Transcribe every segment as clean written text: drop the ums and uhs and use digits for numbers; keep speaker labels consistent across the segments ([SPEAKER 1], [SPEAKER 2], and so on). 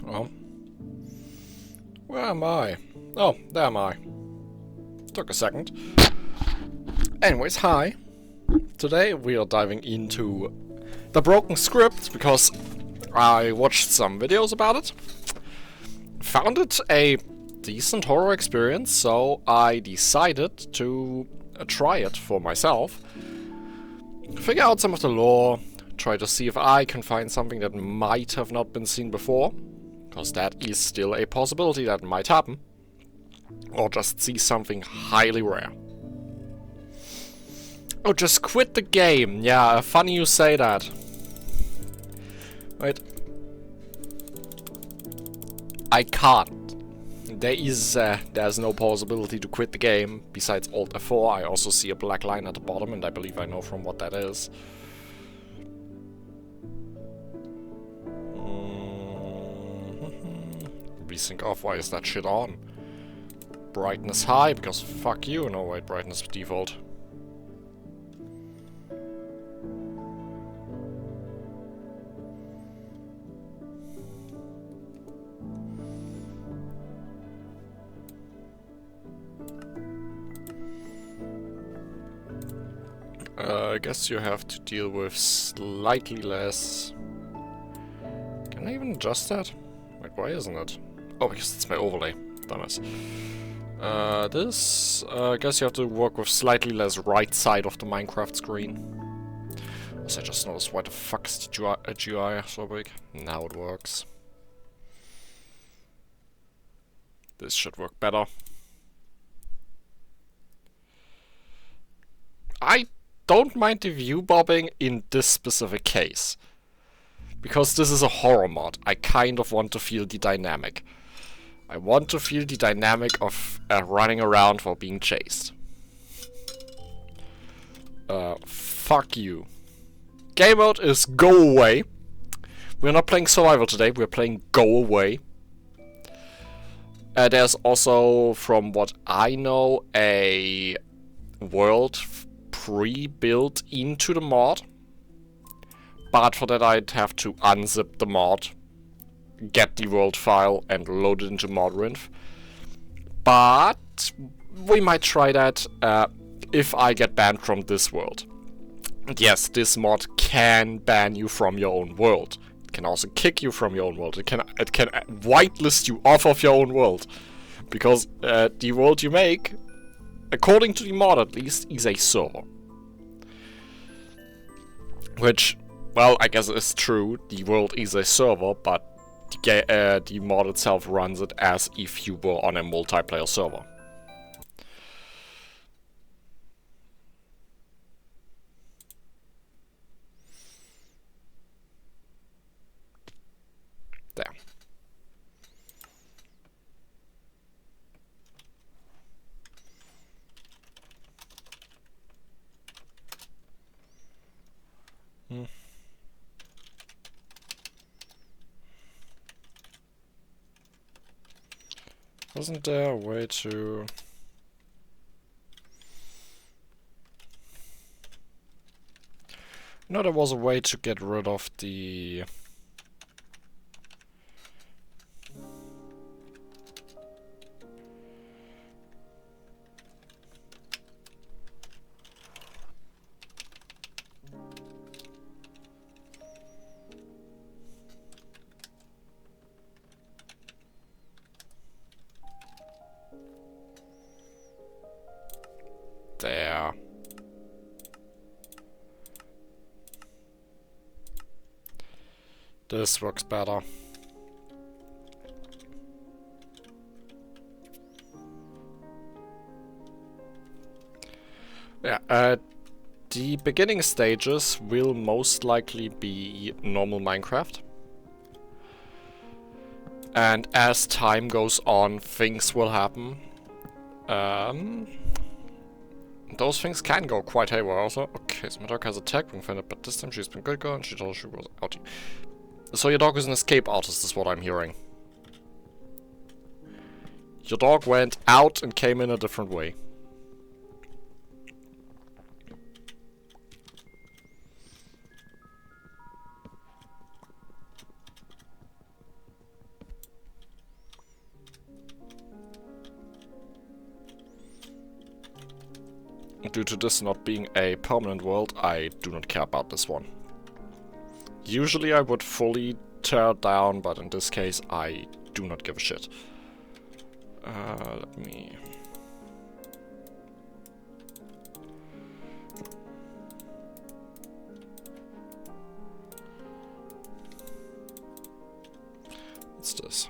[SPEAKER 1] Well, where am I? Oh, there am I. Took a second. Anyways, hi. Today we are diving into the Broken Script because I watched some videos about it. Found it a decent horror experience, so I decided to try it for myself. Figure out some of the lore, try to see if I can find something that might have not been seen before, because that is still a possibility that might happen. Or just see something highly rare. Oh, just quit the game. Yeah, funny you say that. Wait. I can't. There's no possibility to quit the game besides Alt F4. I also see a black line at the bottom, and I believe I know from what that is. Resync off. Why is that shit on? Brightness high, because fuck you. No, wait, brightness default. I guess you have to deal with slightly less. Can I even adjust that? Wait, why isn't it? Oh, because it's my overlay. Dumbass. I guess you have to work with slightly less right side of the Minecraft screen. Also, I just noticed why the fuck is the GUI so big? Now it works. This should work better. I don't mind the view bobbing in this specific case. Because this is a horror mod, I kind of want to feel the dynamic. I want to feel the dynamic of running around while being chased. Fuck you. Game mode is go away. We're not playing survival today, we're playing go away. There's also, from what I know, a world pre-built into the mod. But for that I'd have to unzip the mod, get the world file and load it into modrinf. But we might try that if I get banned from this world. And yes, this mod can ban you from your own world. It can also kick you from your own world. It can whitelist you off of your own world. Because the world you make, according to the mod at least, is a server. Which, well, I guess it's true, the world is a server, but the mod itself runs it as if you were on a multiplayer server. There. Wasn't there a way to... No, there was a way to get rid of the... There. This works better. Yeah, the beginning stages will most likely be normal Minecraft. And as time goes on, things will happen. Those things can go quite haywire also. Okay, so my dog has attacked, being offended, but this time she's been good girl and she told us she was outie. So your dog is an escape artist, is what I'm hearing. Your dog went out and came in a different way. due to this not being a permanent world, I do not care about this one. Usually I would fully tear it down, but in this case I do not give a shit. Let me... What's this?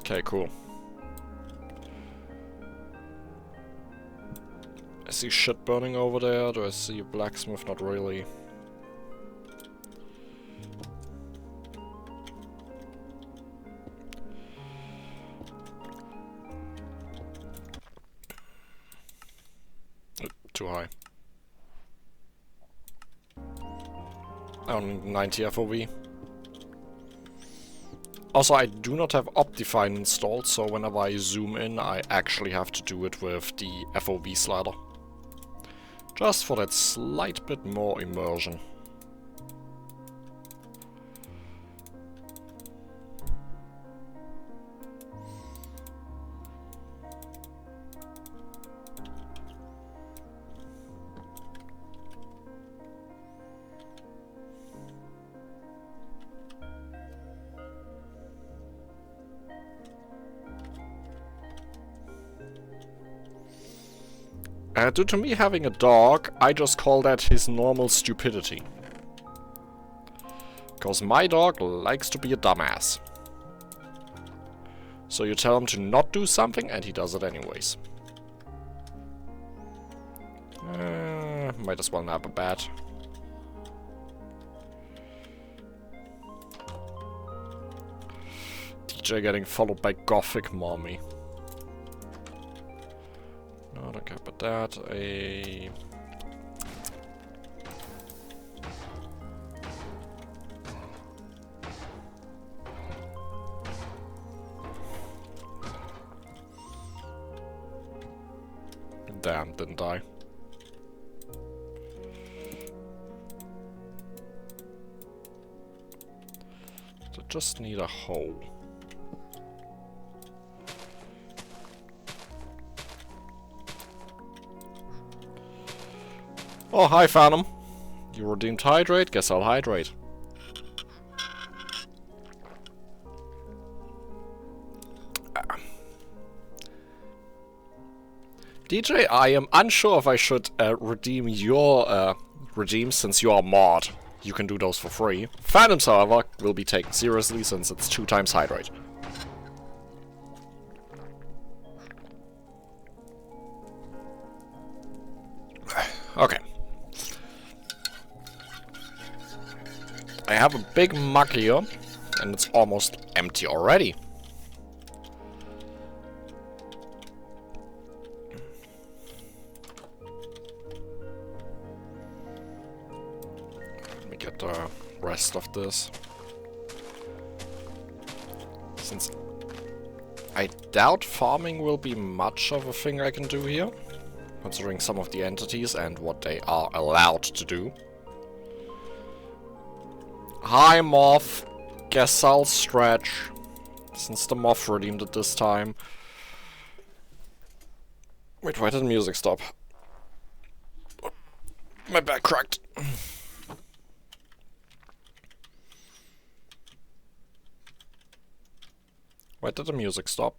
[SPEAKER 1] Okay, cool. I see shit burning over there. Do I see a blacksmith? Not really. Too high. Only 90 FOV. Also, I do not have Optifine installed, so whenever I zoom in, I actually have to do it with the FOV slider. Just for that slight bit more immersion. Due to me having a dog, I just call that his normal stupidity. Because my dog likes to be a dumbass. So you tell him to not do something and he does it anyways. Might as well nab a bat. DJ getting followed by Gothic Mommy. No, I don't care about that. Damn, didn't I? So just need a hole. Oh, hi, Phantom. You redeemed hydrate? Guess I'll hydrate. DJ, I am unsure if I should redeem your redeem since you are mod. You can do those for free. Phantoms, however, will be taken seriously since it's 2 times hydrate. Okay. I have a big mug here, and it's almost empty already. Let me get the rest of this. Since I doubt farming will be much of a thing I can do here, considering some of the entities and what they are allowed to do. Hi, Moth. Guess I'll stretch. Since the Moth redeemed it this time. Wait, why did the music stop? My back cracked. Why did the music stop?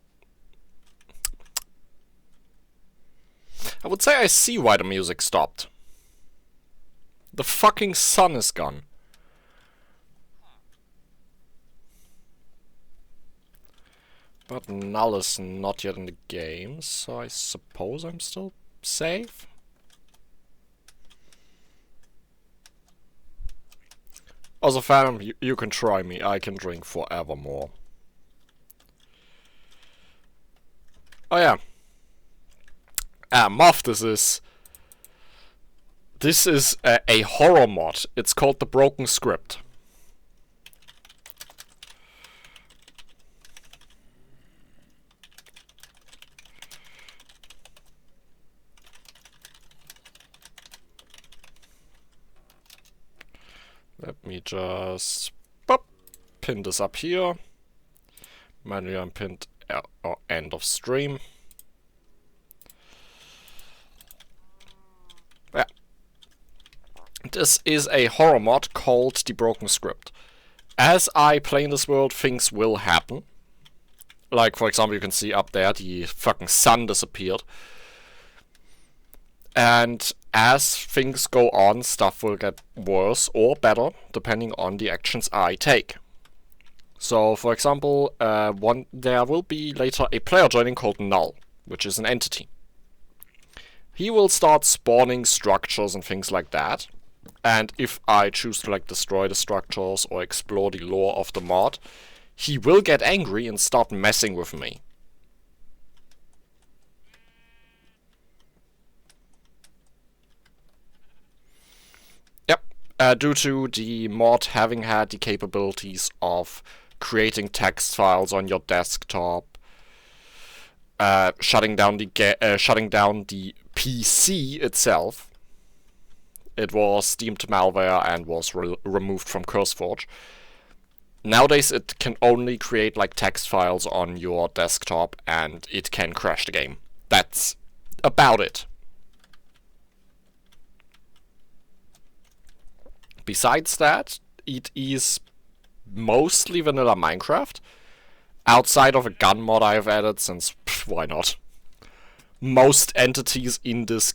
[SPEAKER 1] I would say I see why the music stopped. The fucking sun is gone. But Null is not yet in the game, so I suppose I'm still safe. Also, Phantom, you can try me. I can drink forevermore. Oh yeah. Moth, this is a horror mod. It's called the Broken Script. Let me just pin this up here. Manually unpinned or end of stream. Yeah. This is a horror mod called the Broken Script. As I play in this world, things will happen. Like, for example, you can see up there, the fucking sun disappeared. And as things go on, stuff will get worse or better, depending on the actions I take. So, for example, there will be later a player joining called Null, which is an entity. He will start spawning structures and things like that. And if I choose to like destroy the structures or explore the lore of the mod, he will get angry and start messing with me. Yep, due to the mod having had the capabilities of creating text files on your desktop, shutting down the PC itself. It was deemed malware and was removed from CurseForge. Nowadays it can only create like text files on your desktop and it can crash the game. That's about it. Besides that, it is mostly vanilla Minecraft. Outside of a gun mod I've added, since why not? Most entities in this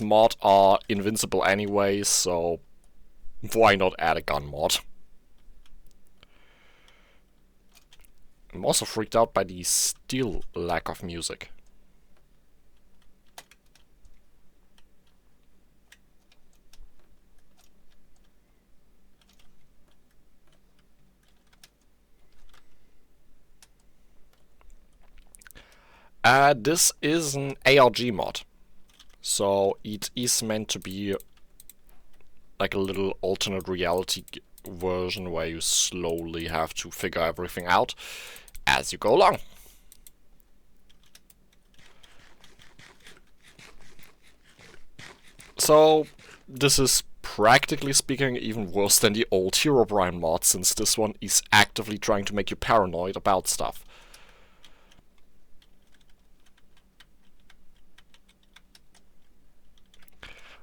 [SPEAKER 1] mod are invincible anyway, so why not add a gun mod? I'm also freaked out by the still lack of music. This is an ARG mod, so it is meant to be like a little alternate reality version where you slowly have to figure everything out as you go along. So this is practically speaking even worse than the old Herobrine mod, since this one is actively trying to make you paranoid about stuff.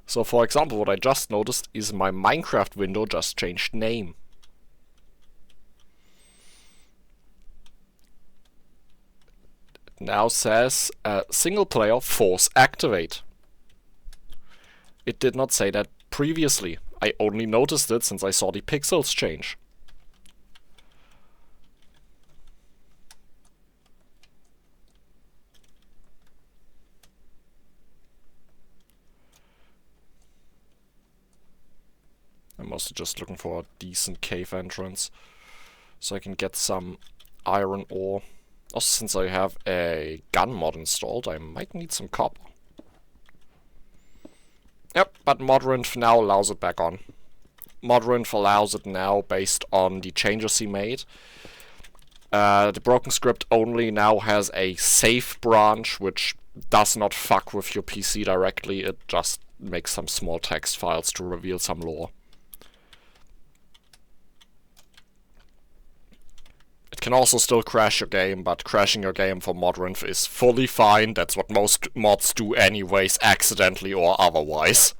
[SPEAKER 1] So for example, what I just noticed is my Minecraft window just changed name. It now says single player force activate. It did not say that previously. I only noticed it since I saw the pixels change. I'm also just looking for a decent cave entrance so I can get some iron ore. Also, since I have a gun mod installed, I might need some copper. Yep, but Modrinth now allows it back on. Modrinth allows it now based on the changes he made. The Broken Script only now has a save branch, which does not fuck with your PC directly. It just makes some small text files to reveal some lore. It can also still crash your game, but crashing your game for Modrinth is fully fine. That's what most mods do anyways, accidentally or otherwise.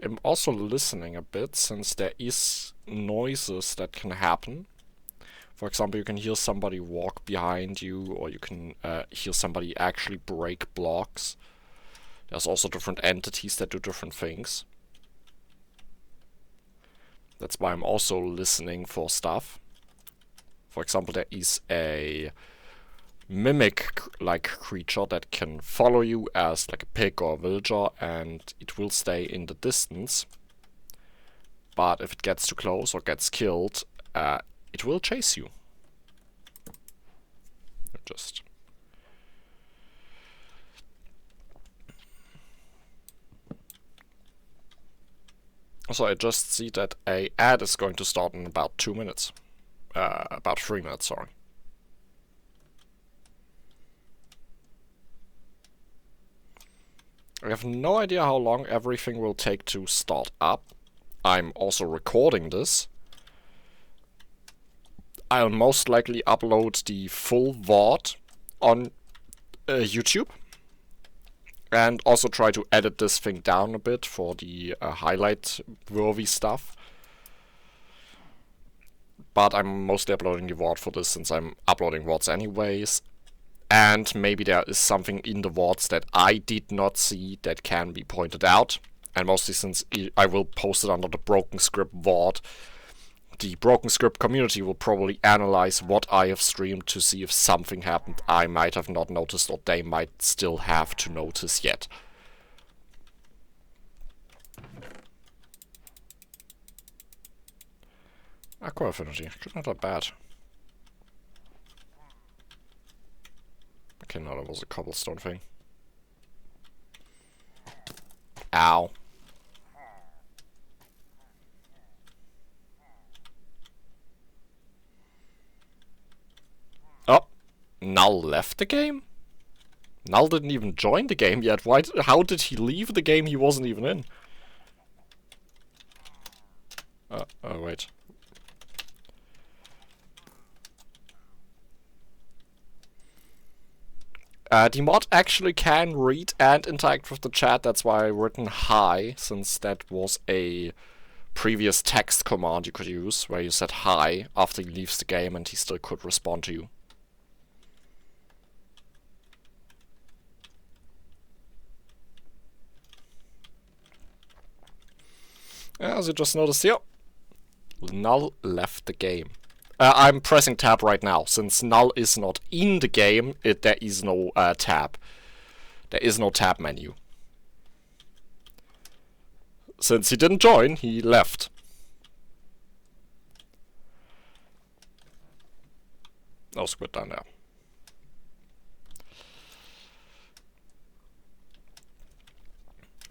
[SPEAKER 1] I'm also listening a bit, since there is noises that can happen. For example, you can hear somebody walk behind you, or you can hear somebody actually break blocks. There's also different entities that do different things. That's why I'm also listening for stuff. For example, there is a mimic-like creature that can follow you as like a pig or a villager, and it will stay in the distance. But if it gets too close or gets killed, it will chase you. Just So I just see that a ad is going to start in about 2 minutes. About 3 minutes, sorry. I have no idea how long everything will take to start up. I'm also recording this. I'll most likely upload the full VOD on YouTube. And also try to edit this thing down a bit for the highlight-worthy stuff. But I'm mostly uploading the VOD for this since I'm uploading VODs anyways. And maybe there is something in the VODs that I did not see that can be pointed out. And mostly since I will post it under the Broken Script VOD, the Broken Script community will probably analyze what I have streamed to see if something happened I might have not noticed or they might still have to notice yet. Aqua Affinity, not that bad. Okay, no, that was a cobblestone thing. Ow. Oh, Null left the game? Null didn't even join the game yet. How did he leave the game he wasn't even in? Oh, wait. The mod actually can read and interact with the chat, that's why I've written hi, since that was a previous text command you could use, where you said hi after he leaves the game and he still could respond to you. As you just noticed here, Null left the game. I'm pressing tab right now. Since Null is not in the game, there is no tab. There is no tab menu. Since he didn't join, he left. No squid down there.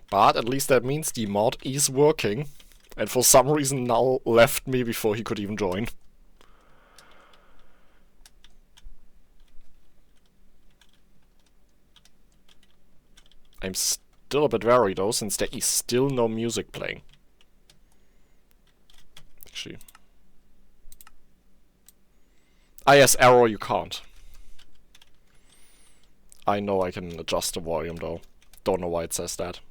[SPEAKER 1] But at least that means the mod is working. And for some reason Null left me before he could even join. I'm still a bit wary though, since there is still no music playing. Actually. Ah yes, arrow you can't. I know I can adjust the volume though. Don't know why it says that.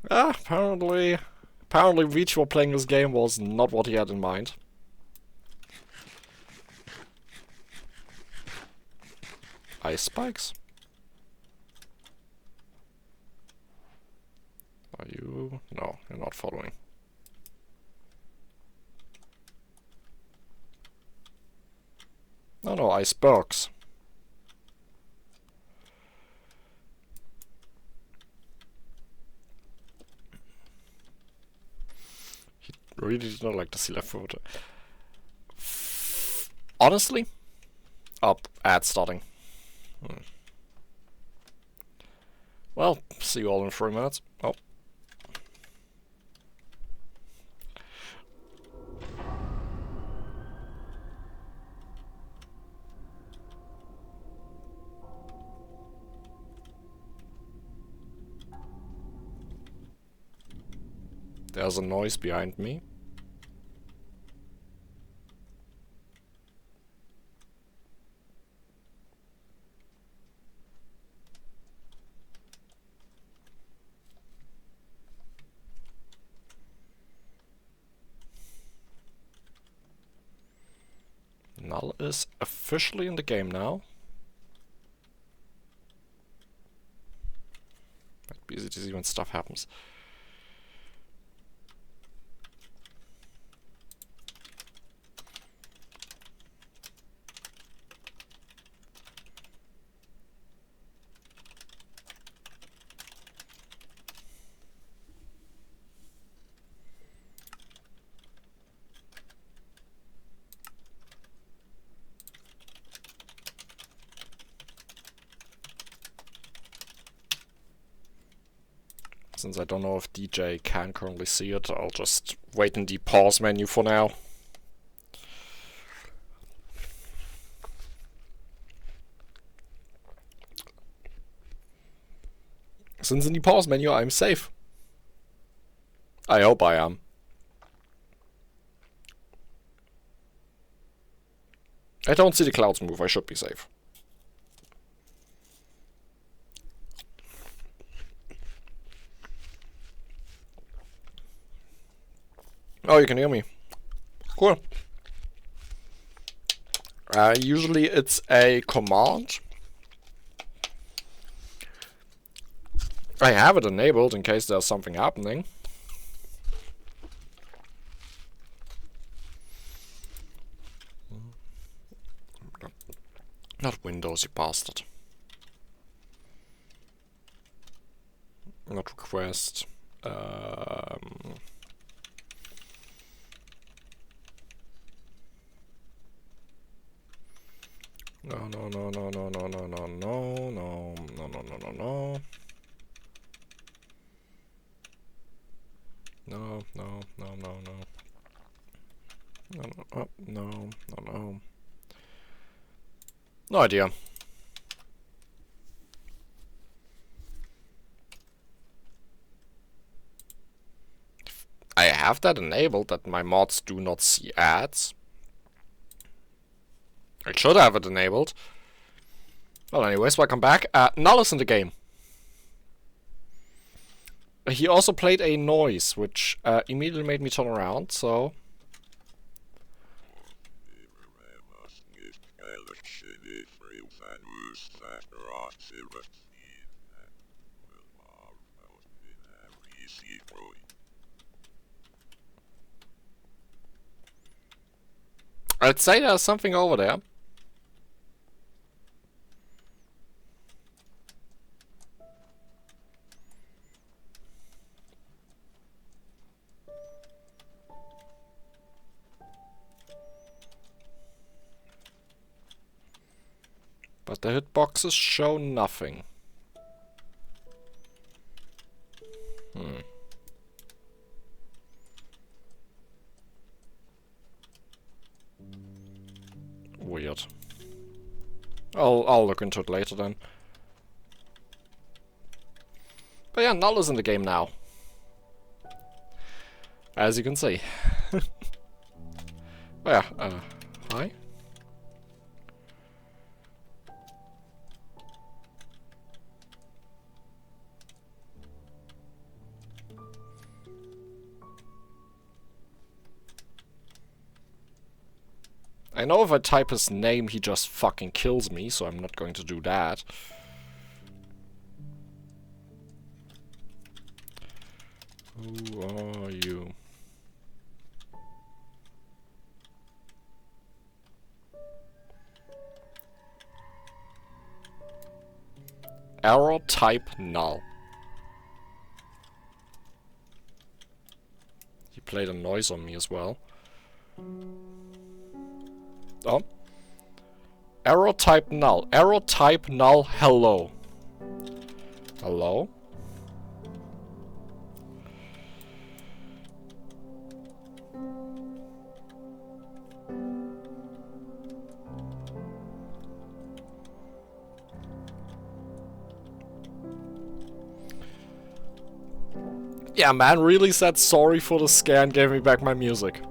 [SPEAKER 1] Apparently Reach while playing this game was not what he had in mind. Ice spikes? Are you? No, you're not following. No, icebergs. He really did not like to see left foot. Honestly? Oh, ad starting. Well, see you all in 3 minutes. Oh. There's a noise behind me. Null is officially in the game now. Might be easy to see when stuff happens. Since I don't know if DJ can currently see it, I'll just wait in the pause menu for now. Since in the pause menu I'm safe. I hope I am. I don't see the clouds move, I should be safe. Oh, you can hear me. Cool. Usually it's a command. I have it enabled in case there's something happening. Not Windows, you bastard. Not request. No. No idea. I have that enabled, that my mods do not see ads. I should have it enabled. Well, anyways, welcome back. Null is in the game. He also played a noise, which immediately made me turn around, so... I'd say there's something over there. But the hitboxes show nothing. Weird. I'll look into it later then. But yeah, Null is in the game now. As you can see. Oh yeah, hi. I know if I type his name, he just fucking kills me, so I'm not going to do that. Who are you? Error type null. He played a noise on me as well. Oh. Arrow type null. Arrow type null hello. Hello? Yeah, man really said sorry for the scare and gave me back my music.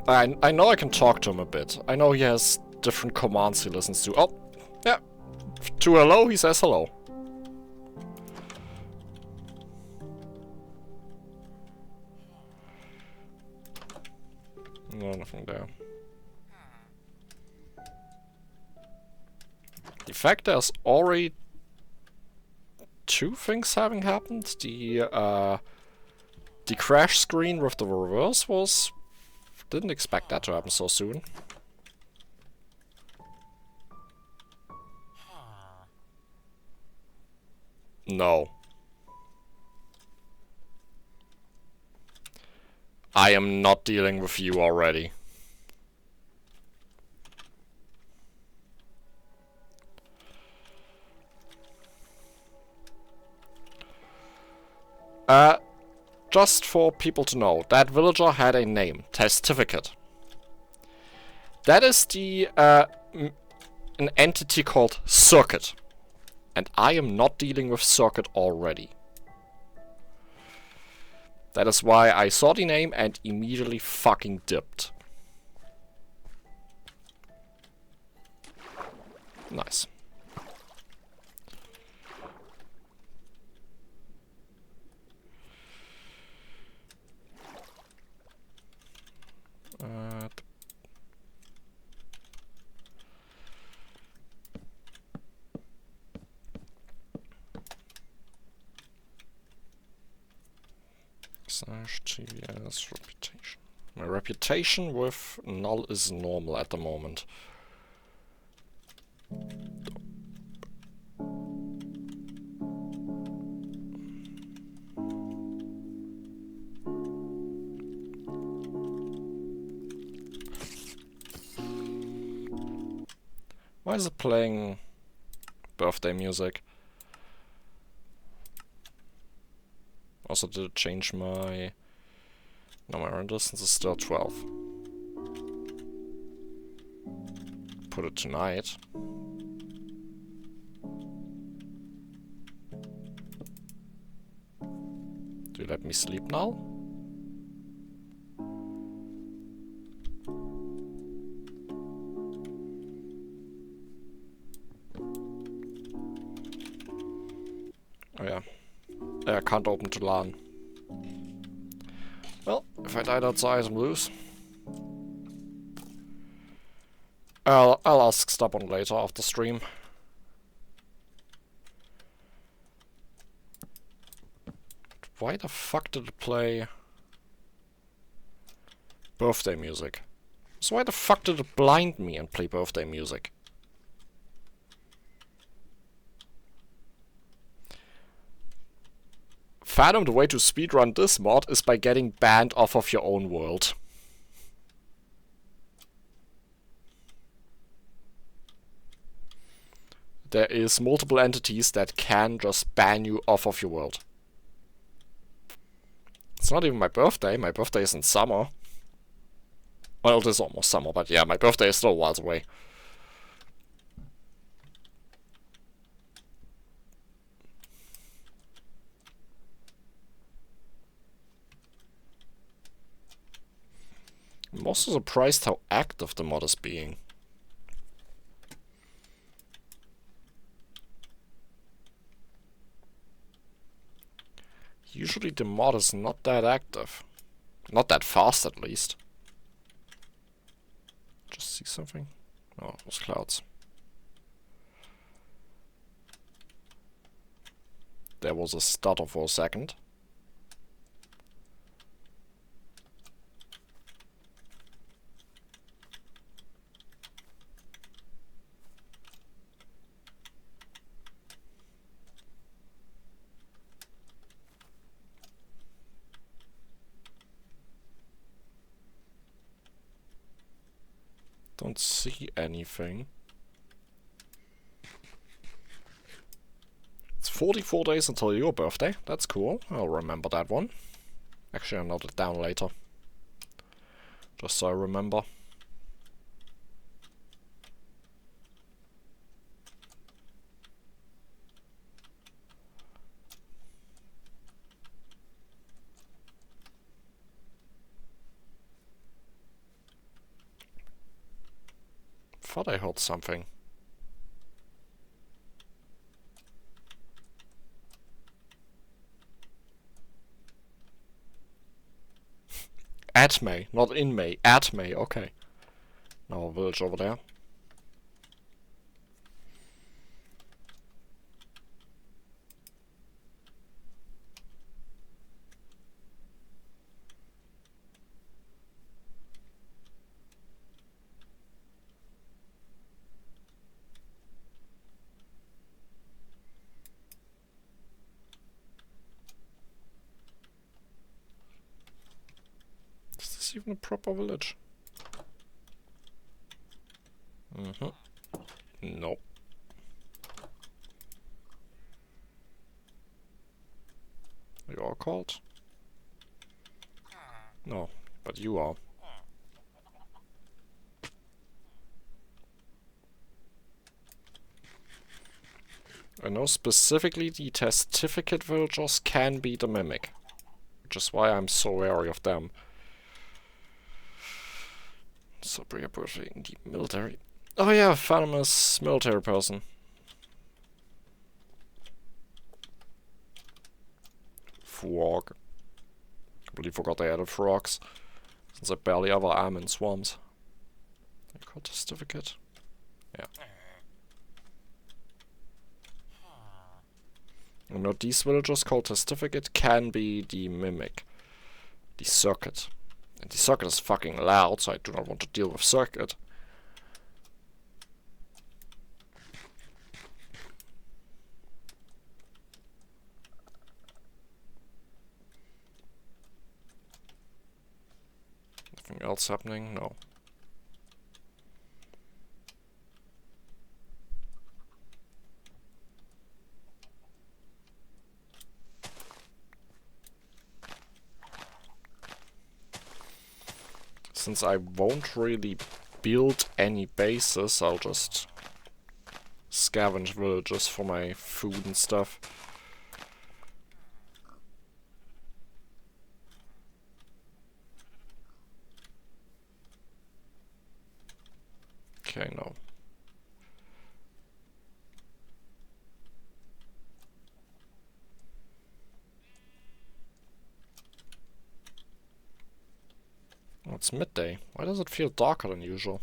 [SPEAKER 1] I know I can talk to him a bit. I know he has different commands he listens to. Oh, yeah. To hello, he says hello. No, nothing there. In fact, there's already two things having happened. The crash screen with the reverse was... Didn't expect that to happen so soon. No. I am not dealing with you already. Just for people to know, that villager had a name, Testificate. That is the, an entity called Circuit. And I am not dealing with Circuit already. That is why I saw the name and immediately fucking dipped. Nice. Slash TVS reputation. My reputation with Null is normal at the moment. Why is it playing birthday music? Also, did it change my... No, my run distance is still 12. Put it tonight. Do you let me sleep now? Oh yeah. I can't open to LAN. Well, if I die outside, I'm loose. I'll ask Stubborn later after stream. Why the fuck did it play birthday music? So why the fuck did it blind me and play birthday music? Phantom, the way to speedrun this mod is by getting banned off of your own world. There is multiple entities that can just ban you off of your world. It's not even my birthday is in summer. Well, it is almost summer, but yeah, my birthday is still a while away. I'm also surprised how active the mod is being. Usually the mod is not that active. Not that fast, at least. Just see something? Oh, it was clouds. There was a stutter for a second. Don't see anything. It's 44 days until your birthday. That's cool. I'll remember that one. Actually, I'll note it down later. Just so I remember. Thought I heard something. At May, not in May. At May, okay. Now a village over there. Is this even a proper village? Nope. You are called? No, but you are. I know specifically the testificate villagers can be the mimic, which is why I'm so wary of them. So bring a birthday in the military. Oh yeah, famous military person. Frog. Completely forgot they added frogs, since I barely ever am in swamps. Code certificate. Yeah. You know, these villagers called certificate can be the mimic. The circuit. And the circuit is fucking loud, so I do not want to deal with circuit. Nothing else happening? No. Since I won't really build any bases, I'll just scavenge villages for my food and stuff. Okay, no. Oh, it's midday. Why does it feel darker than usual?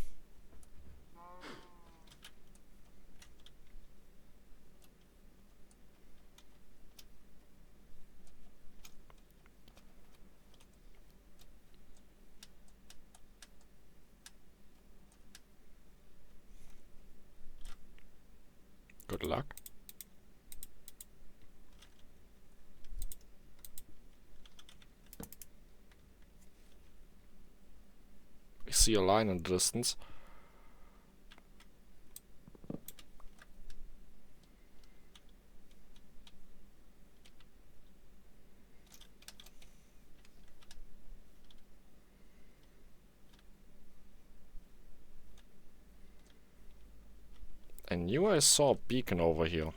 [SPEAKER 1] Good luck. I see a line in the distance. I knew I saw a beacon over here.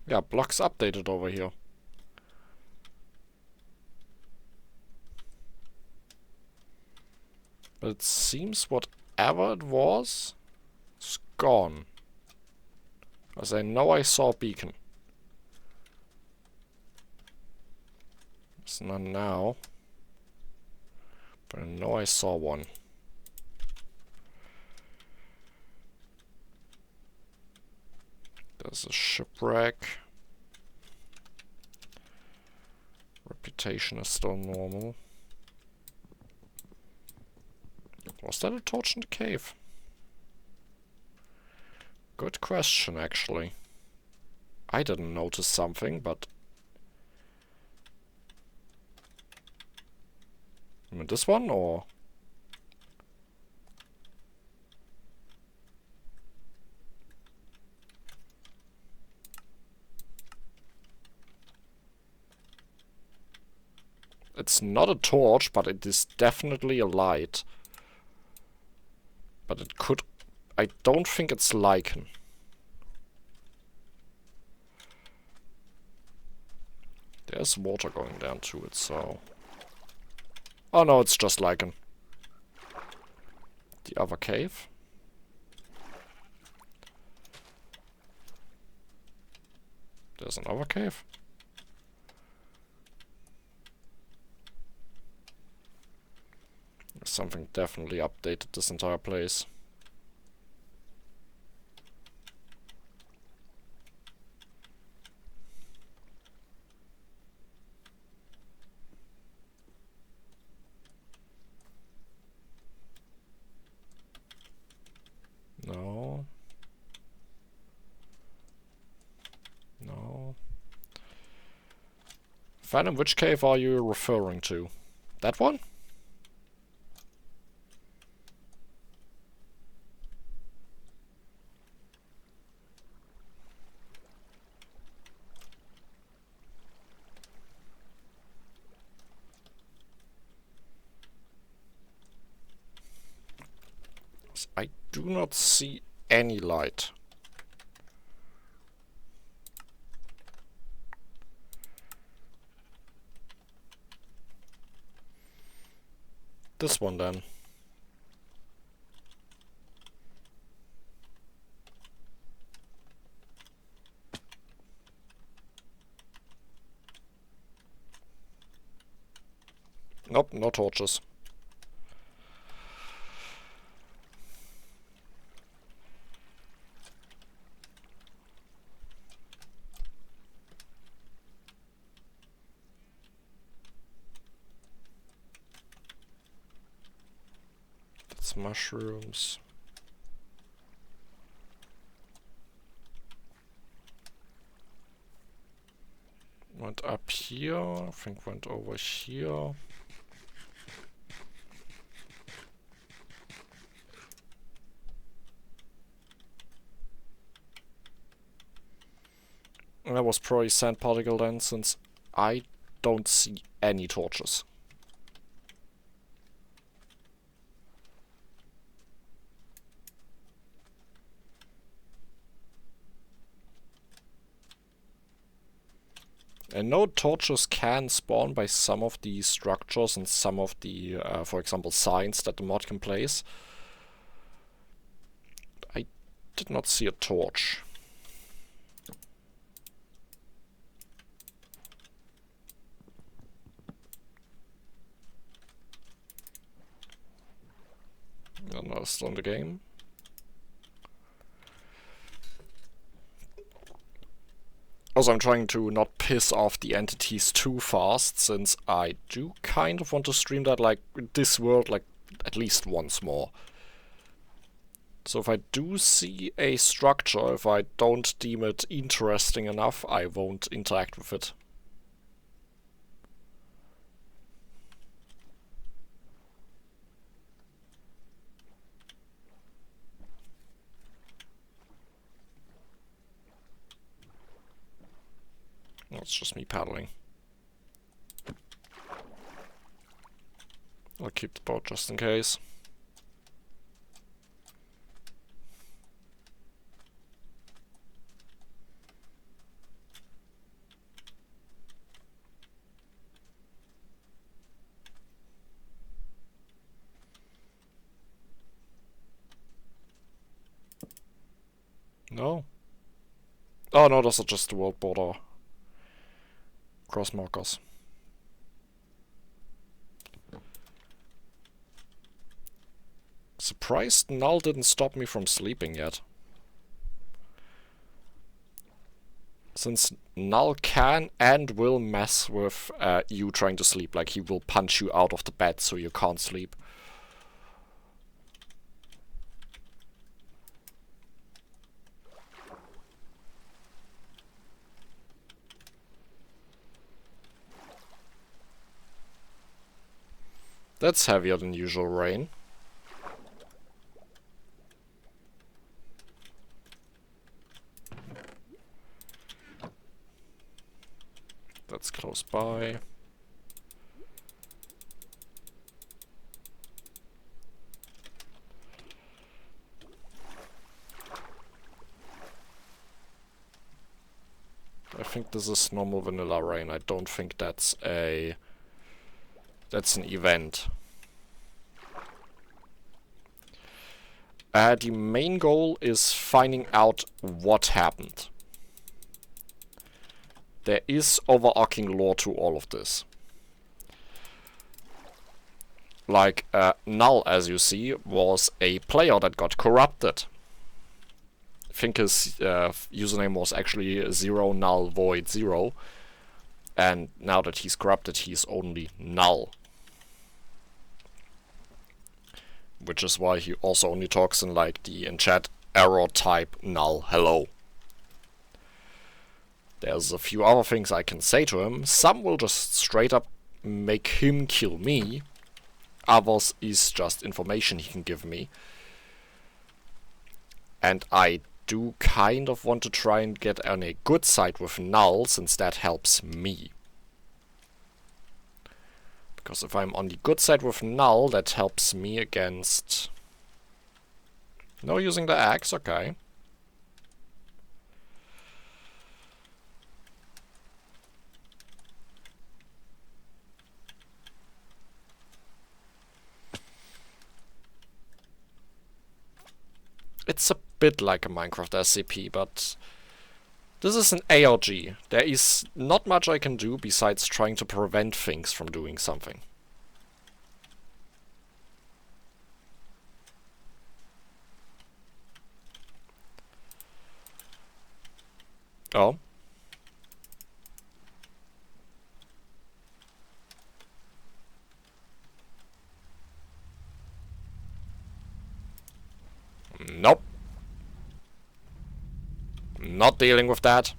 [SPEAKER 1] Yeah, blocks updated over here. But it seems whatever it was, it's gone. As I know I saw a beacon. It's none now. But I know I saw one. There's a shipwreck. Reputation is still normal. Was that a torch in the cave? Good question, actually. I didn't notice something, but... I mean, this one, or...? It's not a torch, but it is definitely a light. But it could... I don't think it's lichen. There's water going down to it, so... Oh no, it's just lichen. The other cave? There's another cave? Something definitely updated this entire place. Phantom, which cave are you referring to? That one? I do not see any light. This one then. Nope, no torches. That's mushrooms. Went up here, I think went over here. And that was probably sand particle then, since I don't see any torches. And no, torches can spawn by some of the structures and some of the, for example, signs that the mod can place. I did not see a torch. And now still in the game. Also, I'm trying to not piss off the entities too fast, since I do kind of want to stream that, like, this world, like, at least once more. So if I do see a structure, if I don't deem it interesting enough, I won't interact with it. It's just me paddling. I'll keep the boat just in case. No. Oh no, those are just the world border cross markers. Surprised Null didn't stop me from sleeping yet. Since Null can and will mess with you trying to sleep, like he will punch you out of the bed so you can't sleep. That's heavier than usual rain. That's close by. I think this is normal vanilla rain. I don't think that's an event. The main goal is finding out what happened. There is overarching lore to all of this. Like, Null, as you see, was a player that got corrupted. I think his username was actually 0 null void 0. And now that he's corrupted, he's only Null. Which is why he also only talks in, like, the in chat error type null hello. There's a few other things I can say to him. Some will just straight up make him kill me. Others is just information he can give me. And I do kind of want to try and get on a good side with Null, since that helps me. Because if I'm on the good side with Null, that helps me against... No using the axe, okay. It's a bit like a Minecraft SCP, but this is an ARG. There is not much I can do besides trying to prevent things from doing something. Oh. Nope. Not dealing with that.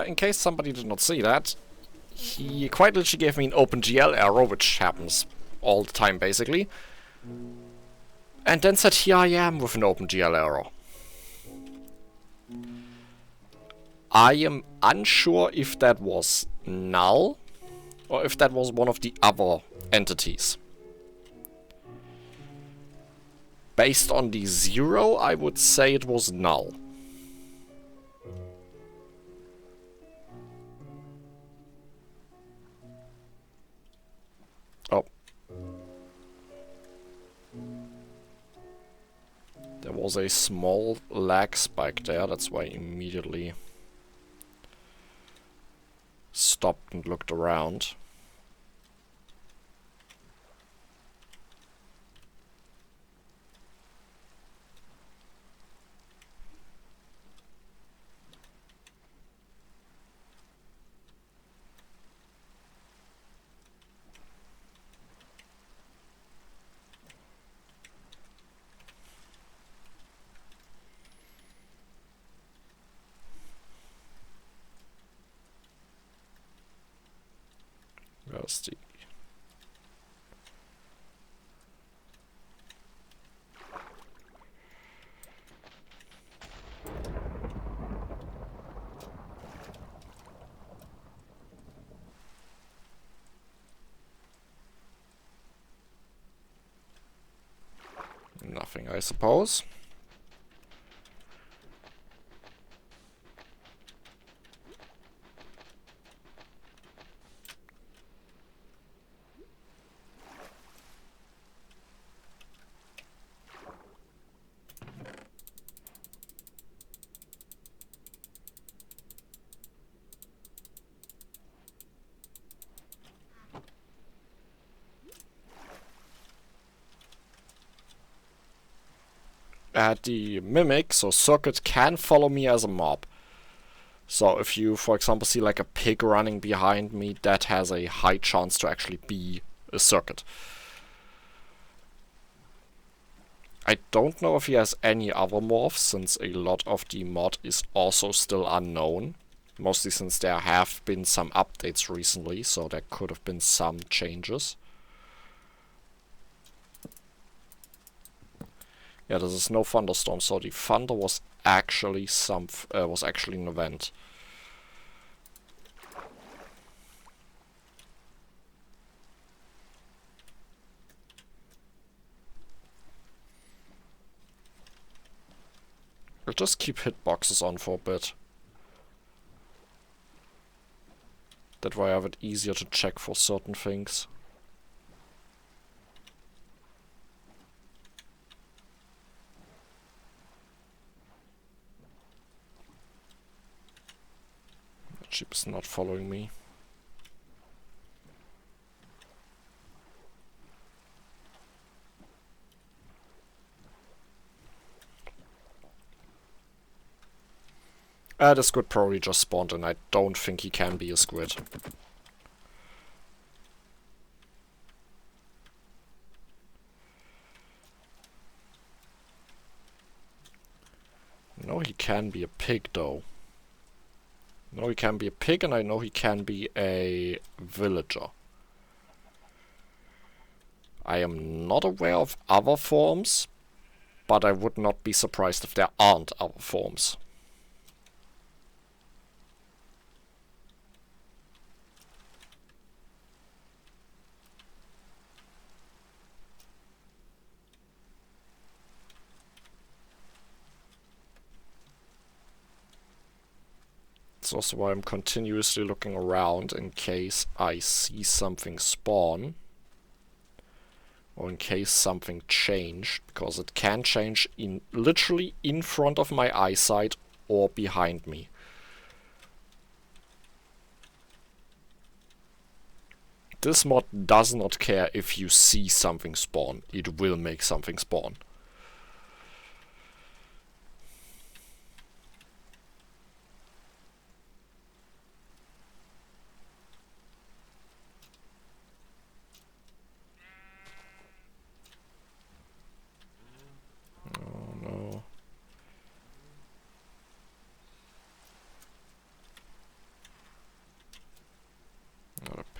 [SPEAKER 1] In case somebody did not see that, he quite literally gave me an OpenGL error, which happens all the time basically, and then said here I am with an OpenGL error. I am unsure if that was Null or if that was one of the other entities. Based on the 0, I would say it was Null. Oh. There was a small lag spike there, that's why I immediately stopped and looked around. Where's the... Nothing, I suppose. The mimic, so circuit, can follow me as a mob. So if you, for example, see like a pig running behind me, that has a high chance to actually be a circuit. I don't know if he has any other morphs, since a lot of the mod is also still unknown. Mostly since there have been some updates recently, so there could have been some changes. Yeah, this is no thunderstorm, so the thunder was actually an event. I'll just keep hitboxes on for a bit. That way I have it easier to check for certain things. That ship is not following me. The squid probably just spawned and I don't think he can be a squid. I know he can be a pig though. I know he can be a pig and I know he can be a villager. I am not aware of other forms, but I would not be surprised if there aren't other forms. That's also why I'm continuously looking around in case I see something spawn. Or in case something changed, because it can change literally in front of my eyesight or behind me. This mod does not care if you see something spawn, it will make something spawn.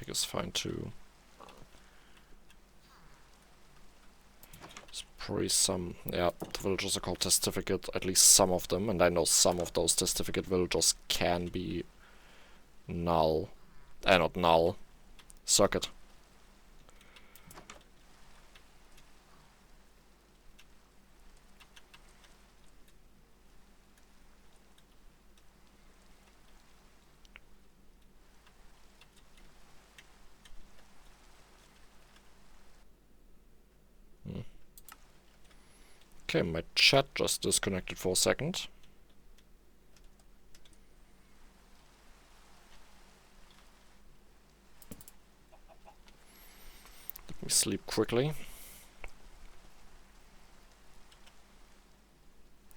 [SPEAKER 1] Is fine too. There's probably some, yeah, the villagers are called testificate, at least some of them, and I know some of those testificate villagers can be null. Not null. Circuit. Okay, my chat just disconnected for a second. Let me sleep quickly.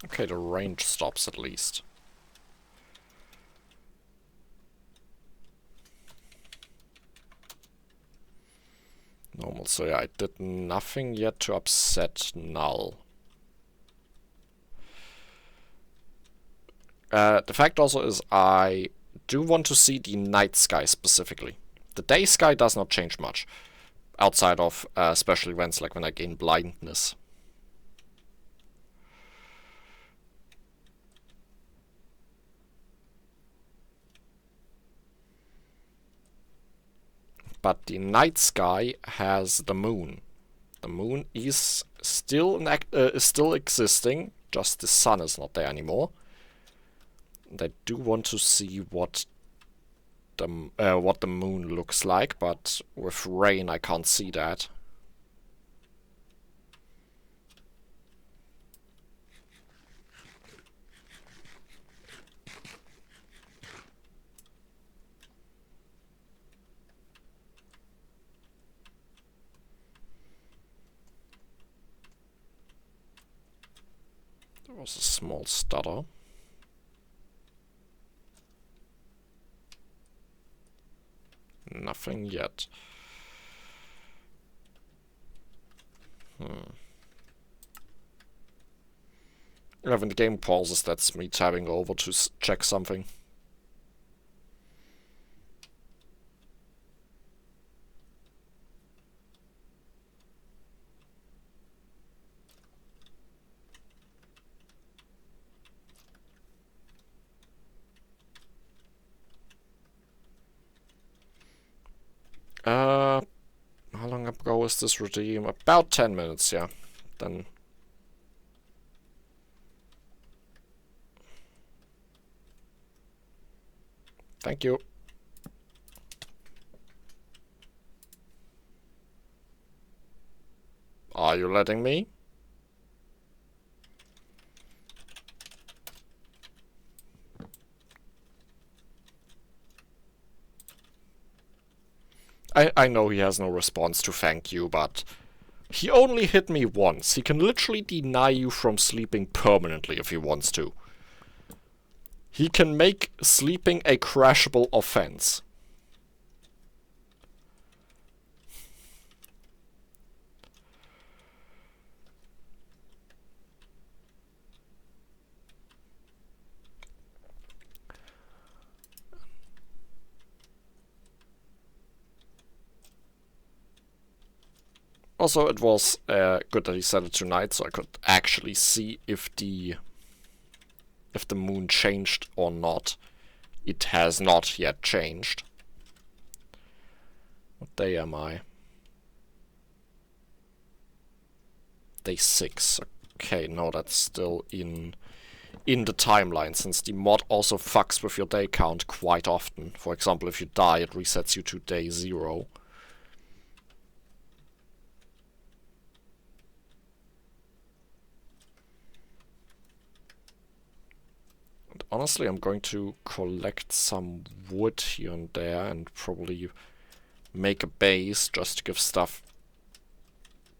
[SPEAKER 1] Okay, the range stops at least. Normal, so yeah, I did nothing yet to upset Null. The fact also is I do want to see the night sky specifically. The day sky does not change much, outside of special events like when I gain blindness. But the night sky has the moon. The moon is still existing, just the sun is not there anymore. And I do want to see what the moon looks like, but with rain I can't see that. There was a small stutter. Nothing yet. Yeah, when the game pauses, that's me tabbing over to check something. How long ago is this redeem? About 10 minutes, yeah. Then Thank you. Are you letting me? I know he has no response to thank you, but he only hit me once. He can literally deny you from sleeping permanently if he wants to. He can make sleeping a crashable offense. Also, it was good that he said it tonight, so I could actually see if the moon changed or not. It has not yet changed. What day am I? Day 6. Okay, no, that's still in the timeline, since the mod also fucks with your day count quite often. For example, if you die, it resets you to day 0. And honestly, I'm going to collect some wood here and there and probably make a base just to give stuff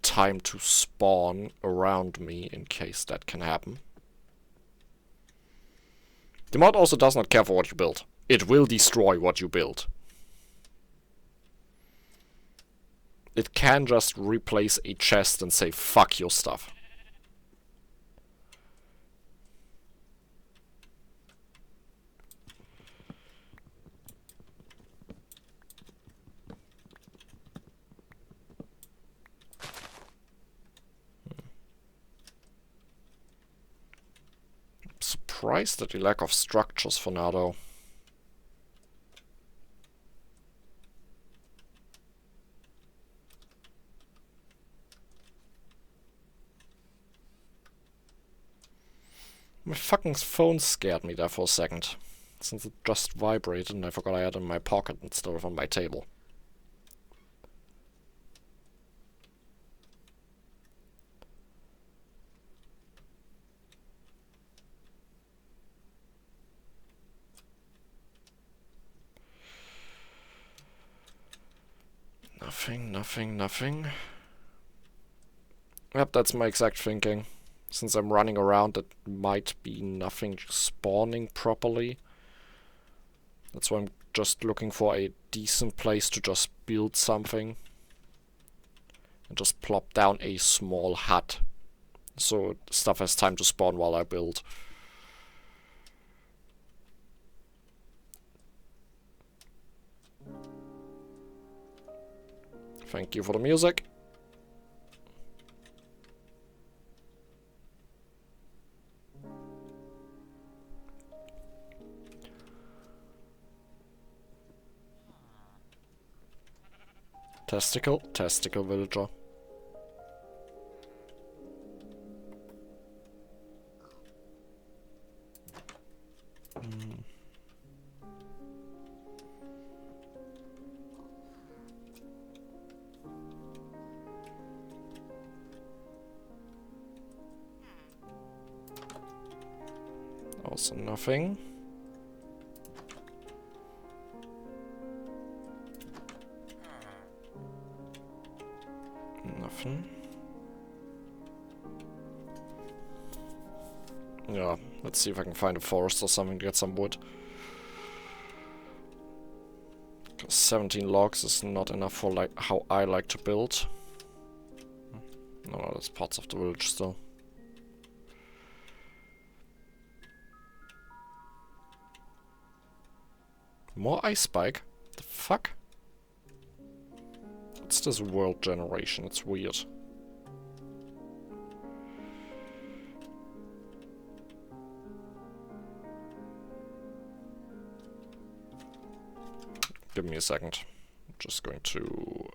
[SPEAKER 1] time to spawn around me in case that can happen. The mod also does not care for what you build. It will destroy what you build. It can just replace a chest and say fuck your stuff. Surprised at the lack of structures for now, though. My fucking phone scared me there for a second, since it just vibrated and I forgot I had it in my pocket instead of on my table. Nothing. Yep, that's my exact thinking. Since I'm running around, it might be nothing spawning properly. That's why I'm just looking for a decent place to just build something. And just plop down a small hut. So stuff has time to spawn while I build. Thank you for the music. Testicle villager. Also nothing. Nothing. Yeah, let's see if I can find a forest or something to get some wood. 17 logs is not enough for like how I like to build. No, that's parts of the village still. More ice spike? The fuck? What's this world generation? It's weird. Give me a second. I'm just going to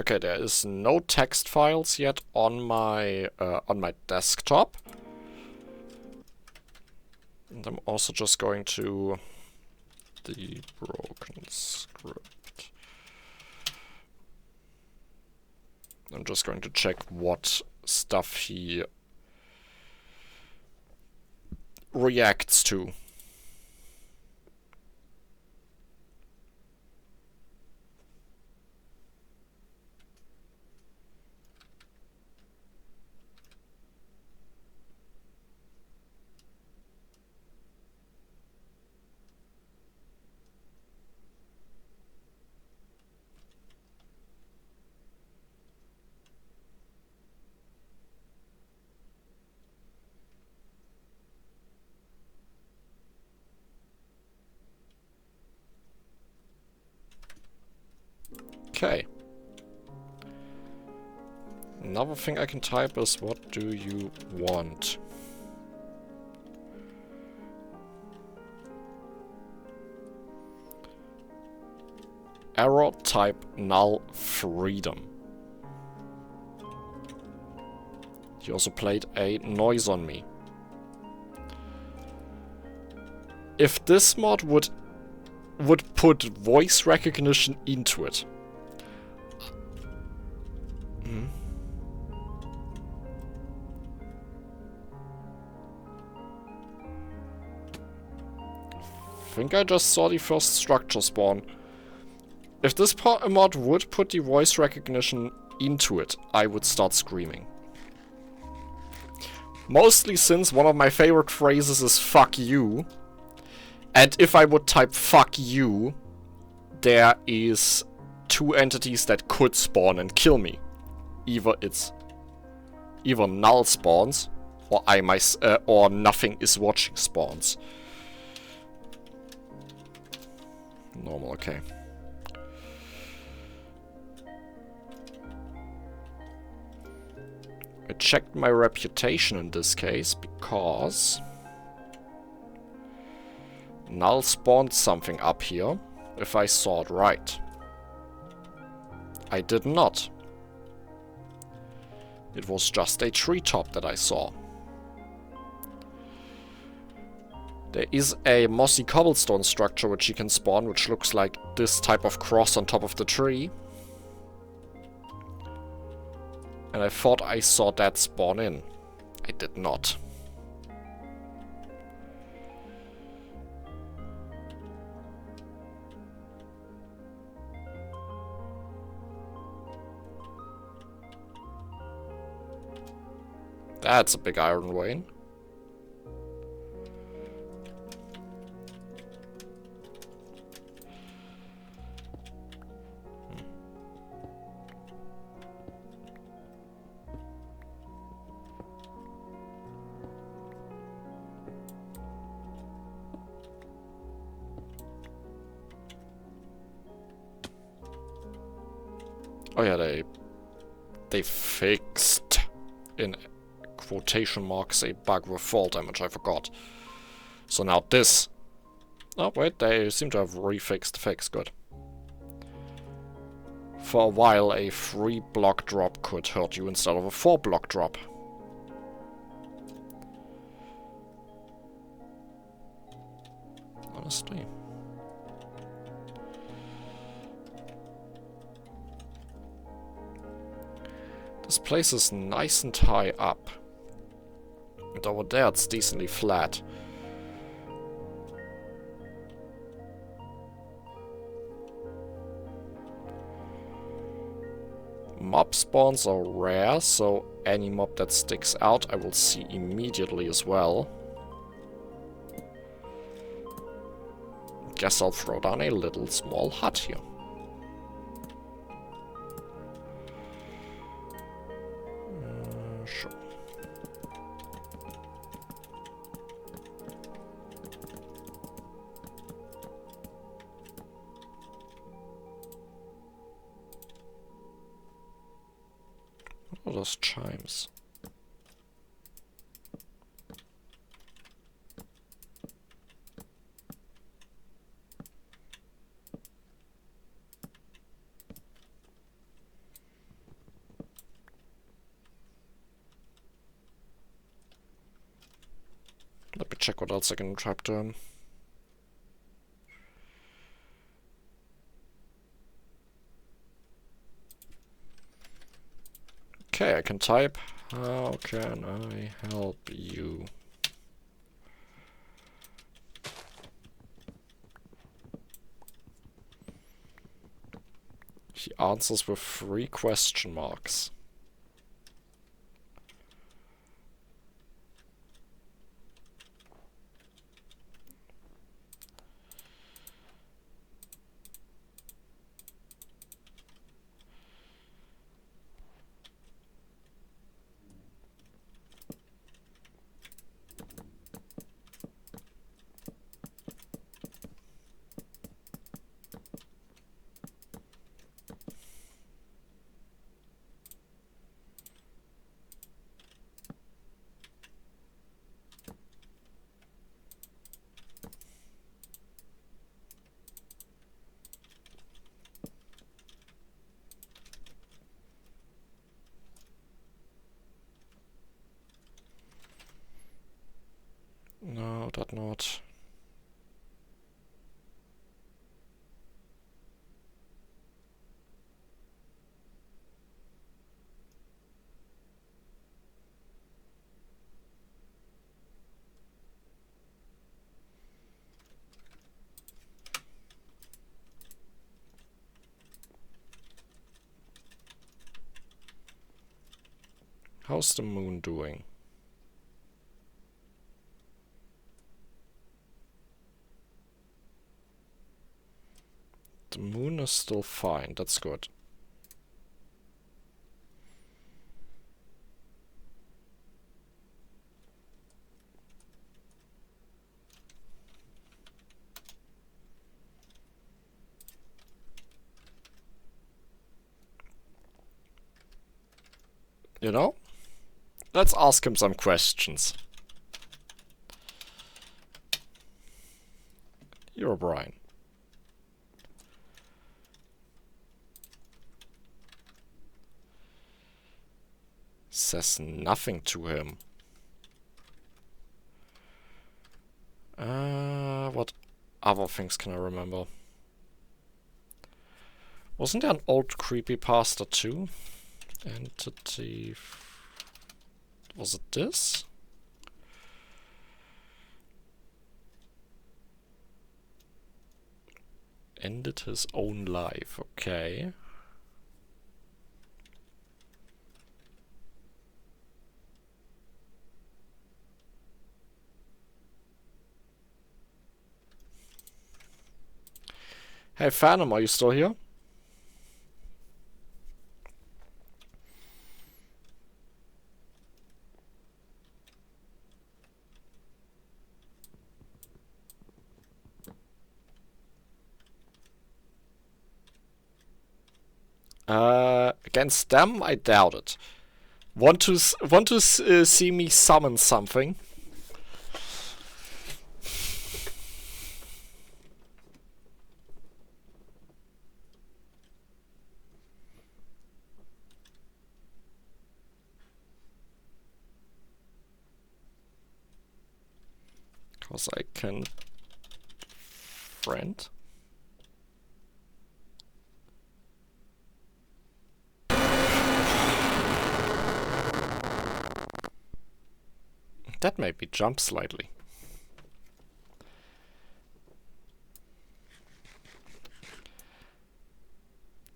[SPEAKER 1] Okay, there is no text files yet on my desktop. And I'm also just going to the Broken Script. I'm just going to check what stuff he reacts to. Okay. Another thing I can type is, what do you want? Error type null freedom. He also played a noise on me. If this mod would put voice recognition into it. I think I just saw the first structure spawn. If this mod would put the voice recognition into it, I would start screaming. Mostly since one of my favorite phrases is fuck you. And if I would type fuck you, there is two entities that could spawn and kill me. Either null spawns, or or nothing is watching spawns. Normal, okay. I checked my reputation in this case because null spawned something up here, if I saw it right. I did not. It was just a treetop that I saw. There is a mossy cobblestone structure which you can spawn, which looks like this type of cross on top of the tree. And I thought I saw that spawn in. I did not. That's a big iron vein. Oh yeah, they fixed, in quotation marks, a bug with fall damage, I forgot. So now this... Oh wait, they seem to have refixed the fix, good. For a while a 3-block drop could hurt you instead of a 4-block drop. Honestly. This place is nice and high up. And over there it's decently flat. Mob spawns are rare, so any mob that sticks out I will see immediately as well. Guess I'll throw down a little small hut here. Sure. What are those chimes? check what else I can type to him. Okay, I can type, how can I help you? He answers with 3 question marks. No, that not. How's the moon doing? The moon is still fine, that's good. You know? Let's ask him some questions. You're Brian. Says nothing to him. What other things can I remember? Wasn't there an old creepypasta too? Entity... Was it this? Ended his own life, okay. Hey Phantom, are you still here? Against them, I doubt it. Want to see me summon something? Cause I can friend. That made me jump slightly.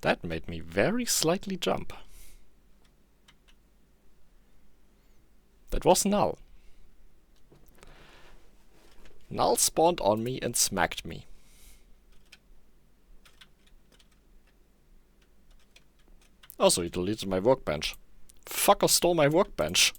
[SPEAKER 1] That made me very slightly jump. That was Null. Null spawned on me and smacked me. Also, he deleted my workbench. Fucker stole my workbench.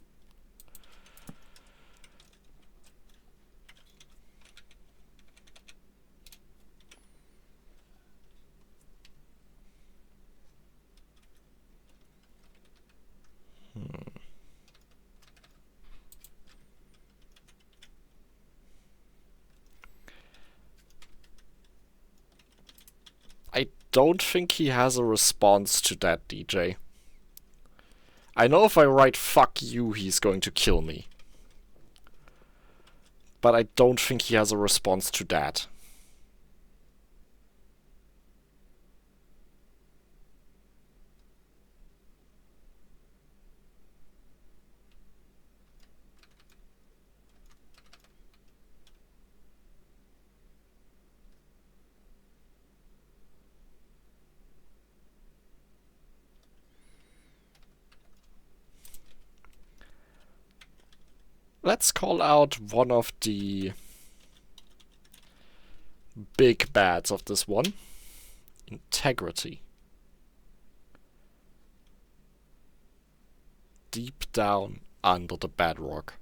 [SPEAKER 1] I don't think he has a response to that, DJ. I know if I write fuck you, he's going to kill me. but I don't think he has a response to that. Let's call out one of the big bads of this one. Integrity. Deep down under the bedrock.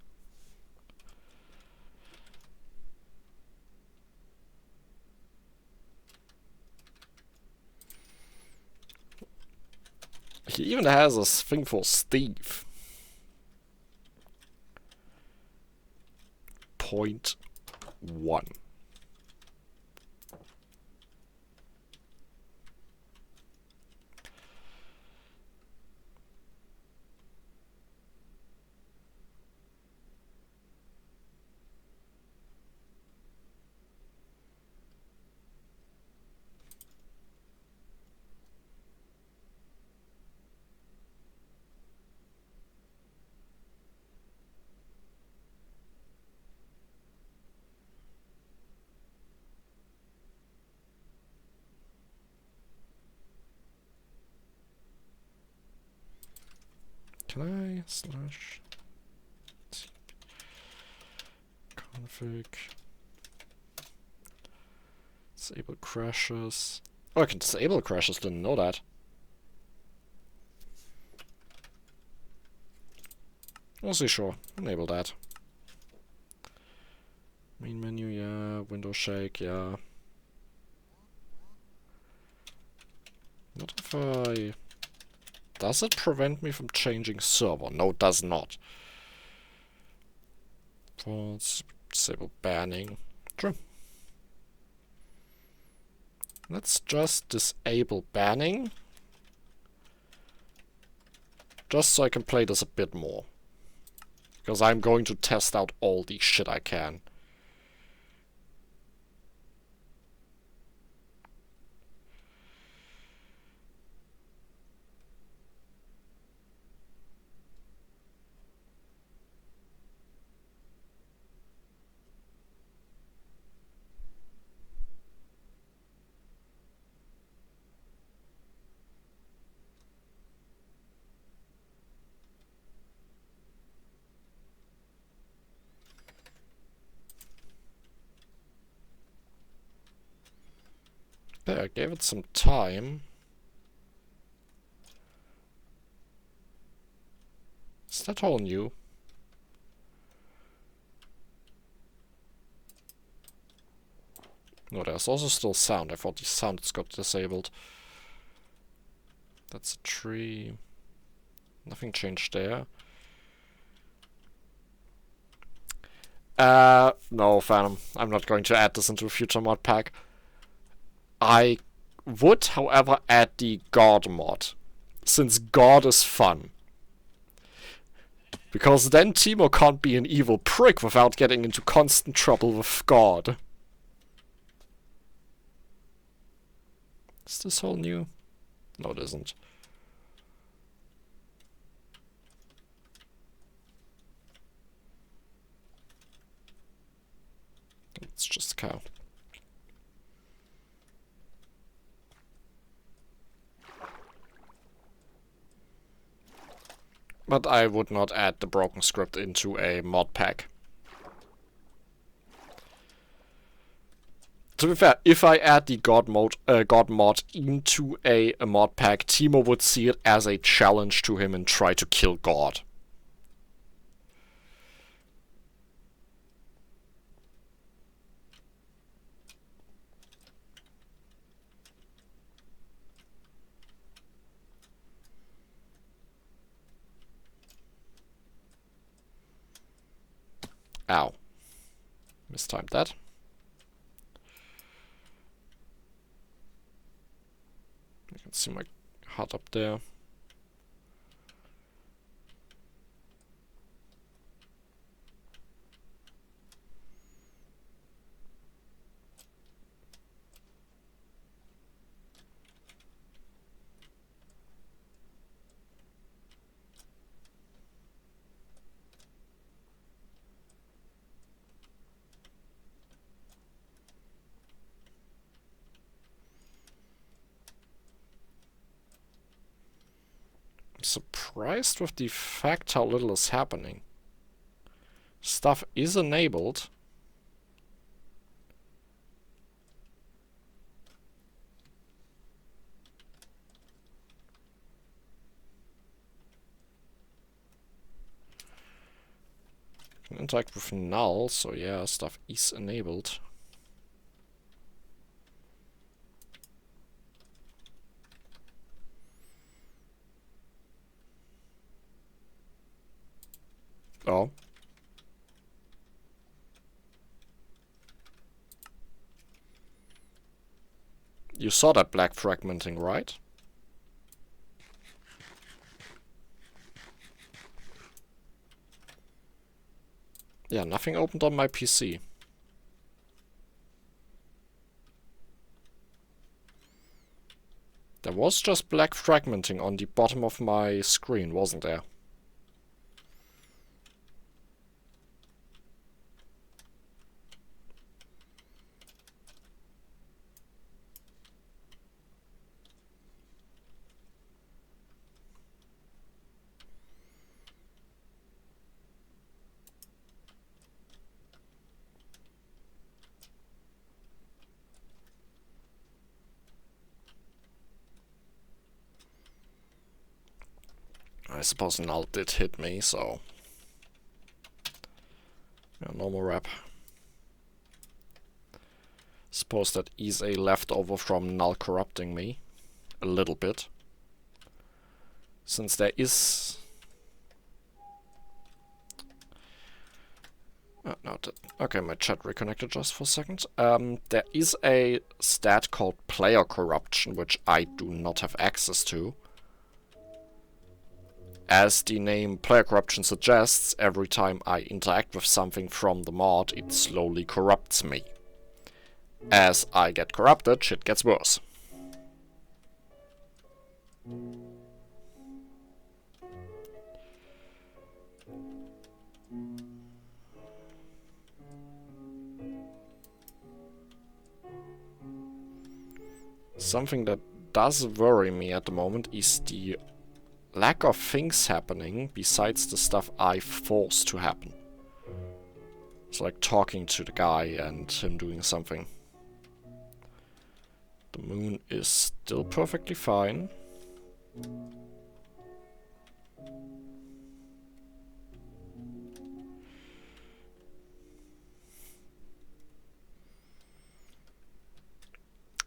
[SPEAKER 1] He even has a thing for Steve. 0.1. Can I slash config disable crashes? Oh, I can disable crashes, didn't know that. Also, sure, enable that. Main menu, yeah. Window shake, yeah. What if I... Does it prevent me from changing server? No, it does not. False, disable banning. True. Let's just disable banning. Just so I can play this a bit more. Because I'm going to test out all the shit I can. There, I gave it some time. Is that all new? No, there's also still sound. I thought the sound got disabled. That's a tree. Nothing changed there. No, Phantom. I'm not going to add this into a future mod pack. I would, however, add the God mod, since God is fun. Because then Timo can't be an evil prick without getting into constant trouble with God. Is this all new? No, it isn't. It's just a cow. But I would not add the Broken Script into a mod pack. To be fair, if I add the God mod into a mod pack, Timo would see it as a challenge to him and try to kill God. Ow. Mistimed that. You can see my HUD up there. surprised with the fact how little is happening. Stuff is enabled. Can interact with null, so yeah, stuff is enabled. Oh. You saw that black fragmenting, right? Yeah, nothing opened on my PC. There was just black fragmenting on the bottom of my screen, wasn't there? I suppose null did hit me, so... yeah, normal wrap. Suppose that is a leftover from null corrupting me. A little bit. Since there is... oh, no, okay, my chat reconnected just for a second. There is a stat called player corruption, which I do not have access to. As the name player corruption suggests, every time I interact with something from the mod, it slowly corrupts me. As I get corrupted, shit gets worse. Something that does worry me at the moment is the lack of things happening besides the stuff I force to happen. It's like talking to the guy and him doing something. The moon is still perfectly fine.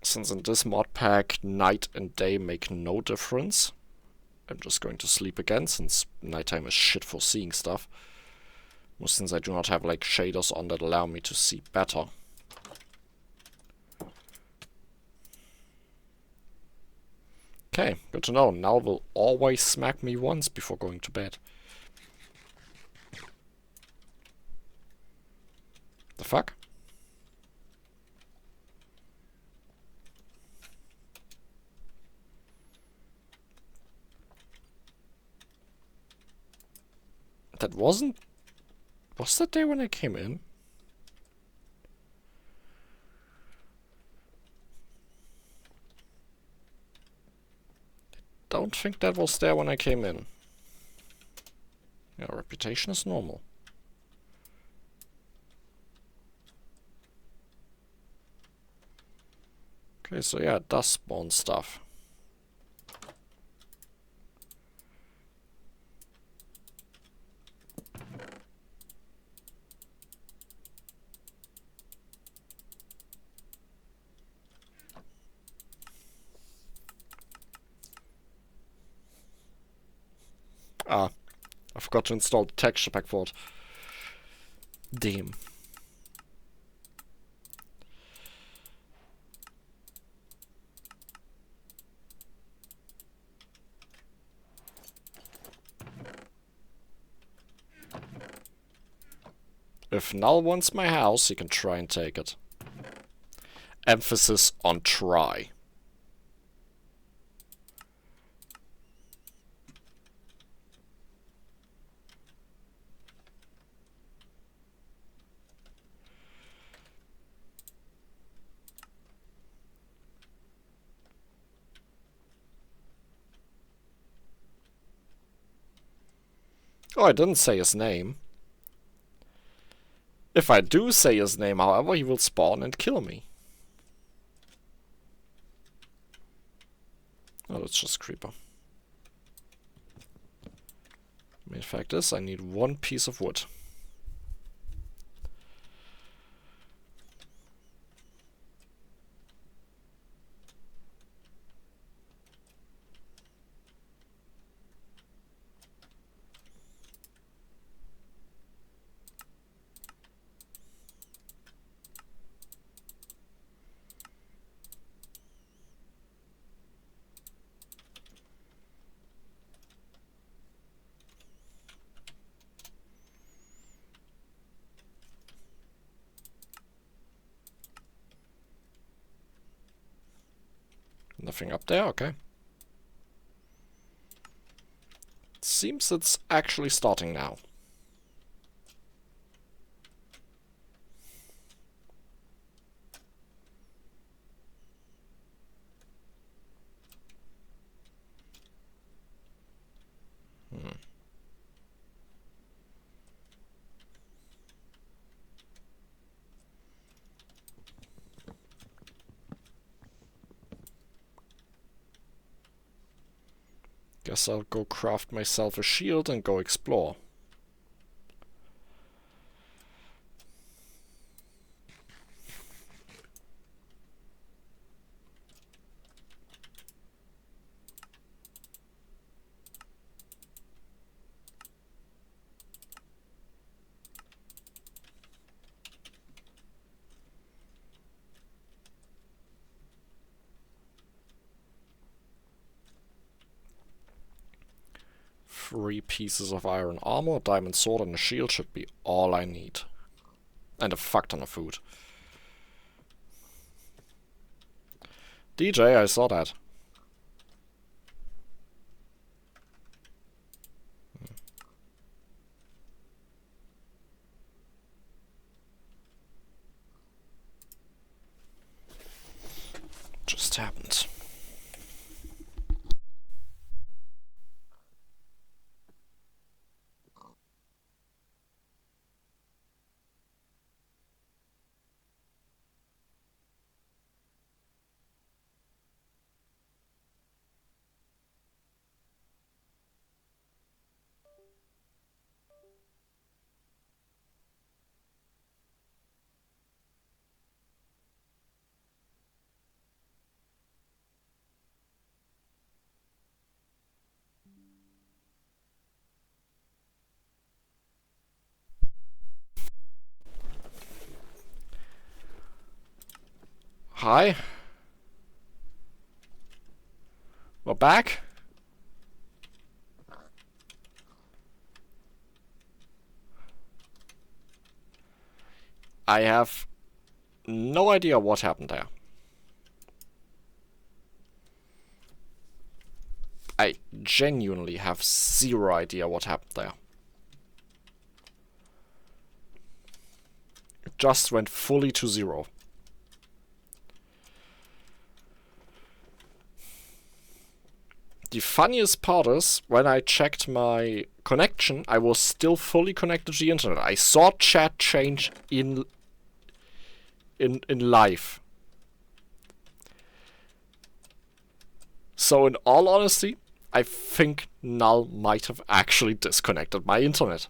[SPEAKER 1] Since in this mod pack night and day make no difference, I'm just going to sleep again, since nighttime is shit for seeing stuff. Since I do not have like shaders on that allow me to see better. Okay, good to know. Null will always smack me once before going to bed. The fuck? That wasn't... was that there when I came in? Don't think that was there when I came in. Yeah, reputation is normal. Okay, so yeah, it does spawn stuff. Ah, I forgot to install the texture pack for it. Damn. If Null wants my house, he can try and take it. Emphasis on try. Oh, I didn't say his name. If I do say his name, however, he will spawn and kill me. Oh, that's just Creeper. Main fact is, I need one piece of wood. Nothing up there, okay. Seems it's actually starting now. Guess I'll go craft myself a shield and go explore. Three pieces of iron armor, a diamond sword, and a shield should be all I need. And a fuck ton of food. DJ, I saw that. Just happened. Hi. We're back. I have no idea what happened there. I genuinely have zero idea what happened there. It just went fully to zero. The funniest part is, when I checked my connection, I was still fully connected to the internet. I saw chat change in live. So in all honesty, I think Null might have actually disconnected my internet.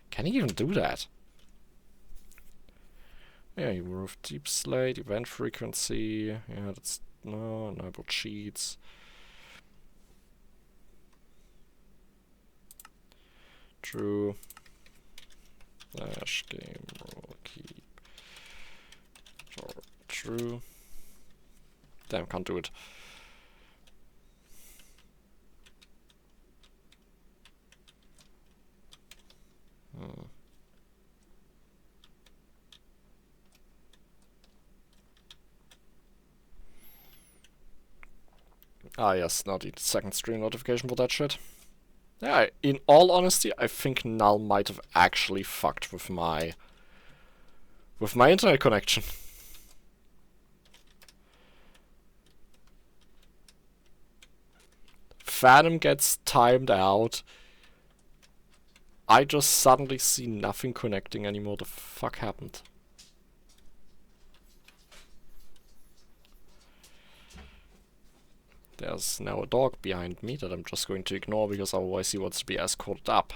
[SPEAKER 1] Can he even do that? Yeah, you remove deep slate, event frequency. Yeah, that's no enable cheats. True. Slash game rule keep. True. Damn, can't do it. Ah yes, now the second stream notification for that shit. Yeah, in all honesty, I think Null might have actually fucked with my internet connection. Phantom gets timed out. I just suddenly see nothing connecting anymore. The fuck happened? There's now a dog behind me that I'm just going to ignore because otherwise he wants to be escorted up.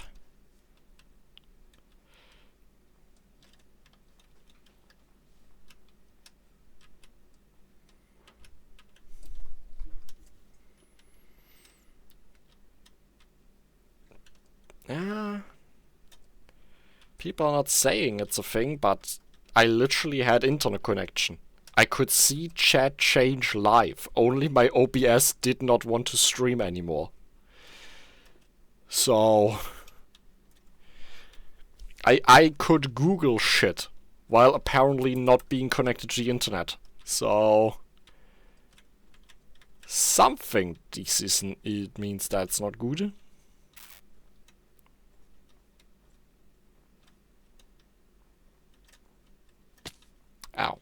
[SPEAKER 1] Yeah. People are not saying it's a thing, but I literally had internet connection. I could see chat change live, only my OBS did not want to stream anymore. So I could Google shit while apparently not being connected to the internet. So something this isn't, it means that's not good. Ow.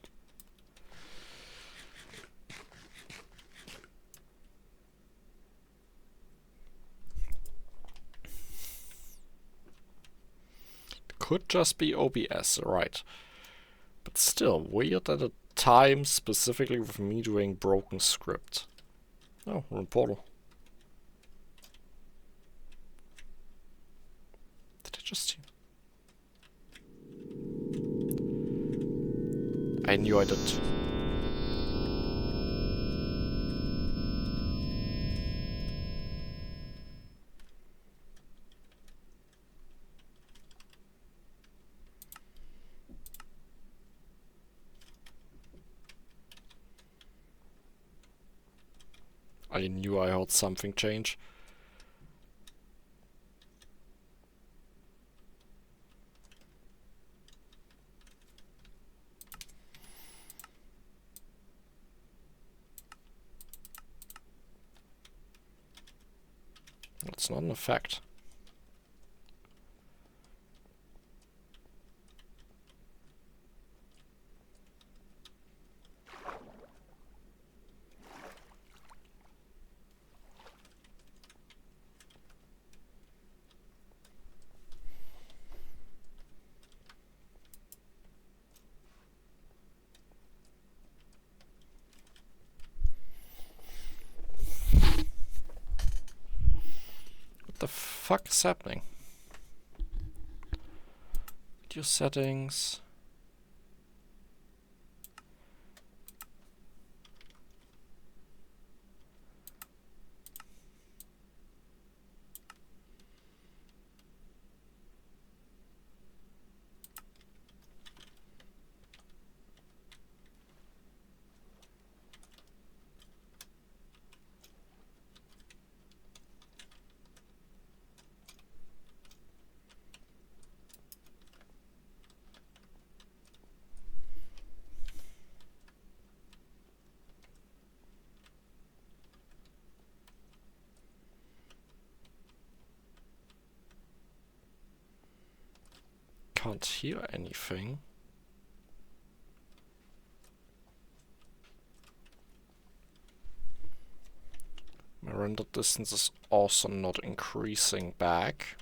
[SPEAKER 1] Could just be OBS, right. But still, weird at a time specifically with me doing Broken Script. Oh, we're in Portal. Did I just... I knew I did. I knew I heard something change. It's not an effect. What the fuck is happening? Video settings. Can't hear anything. My render distance is also not increasing back.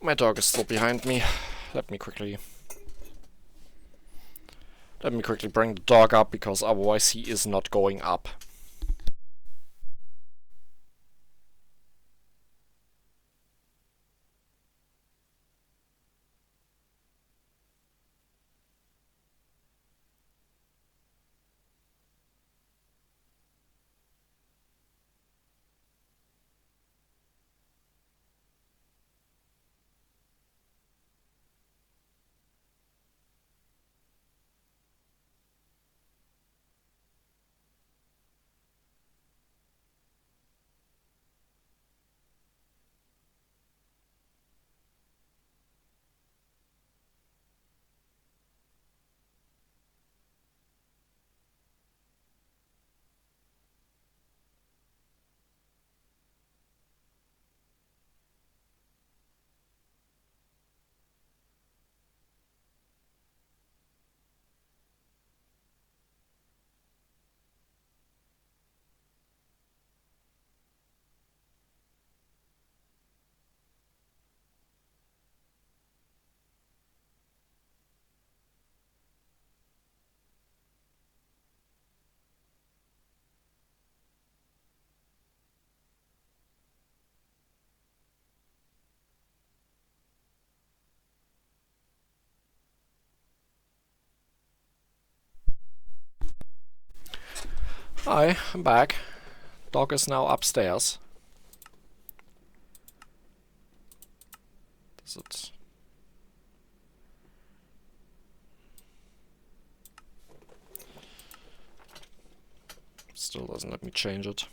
[SPEAKER 1] My dog is still behind me. Let me quickly bring the dog up, because otherwise he is not going up. Hi, I'm back. Dog is now upstairs. Does it... Still doesn't let me change it.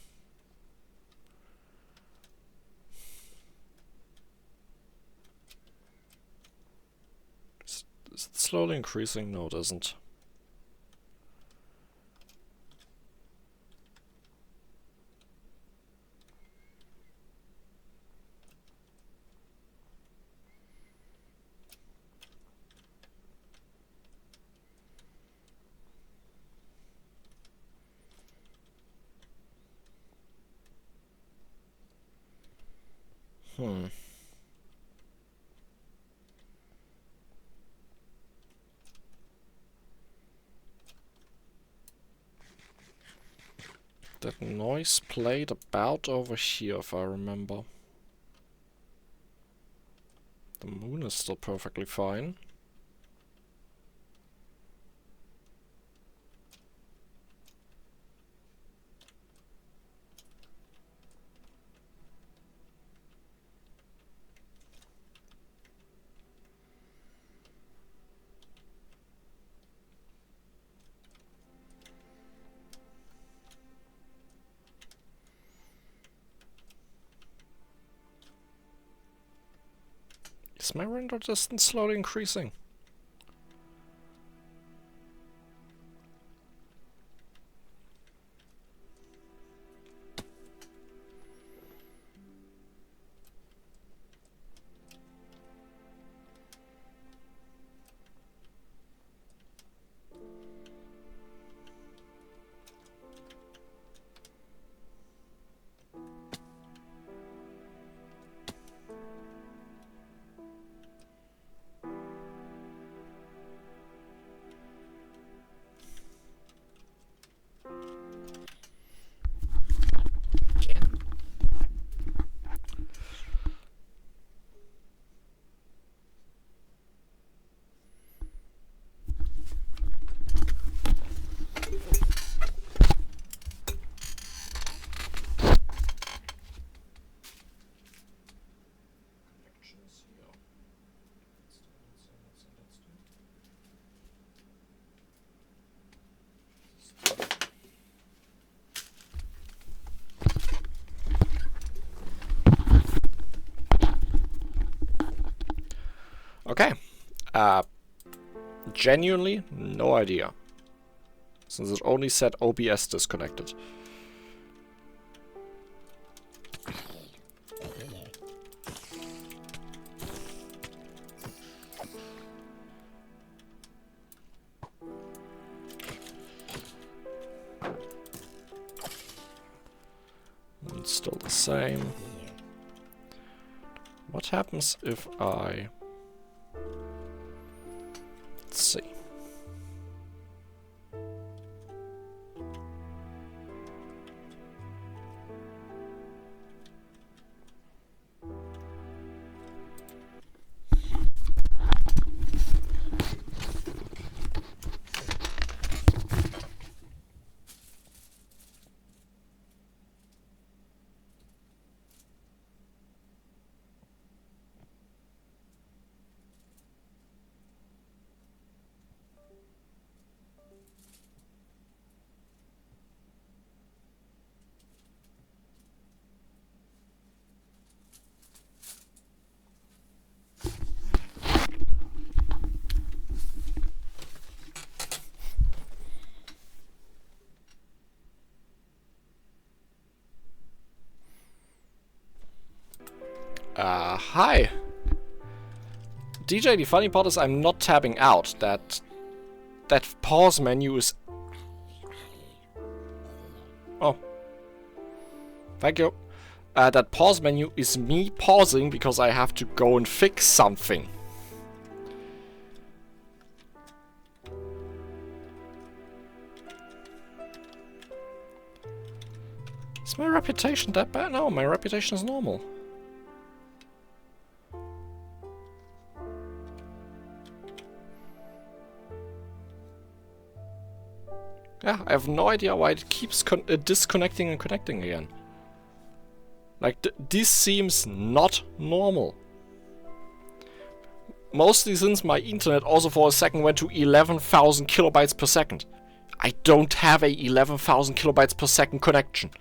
[SPEAKER 1] Is it slowly increasing? No, it isn't. That noise played about over here, if I remember. The moon is still perfectly fine. Is my render distance slowly increasing? Okay. Genuinely, no idea. Since it only said OBS disconnected. It's still the same. What happens if I... Let's see. Hi! DJ, the funny part is I'm not tabbing out. That pause menu is... Oh. Thank you. That pause menu is me pausing because I have to go and fix something. Is my reputation that bad? No, my reputation is normal. Yeah, I have no idea why it keeps disconnecting and connecting again. Like, this seems not normal. Mostly since my internet also for a second went to 11,000 kilobytes per second. I don't have a 11,000 kilobytes per second connection.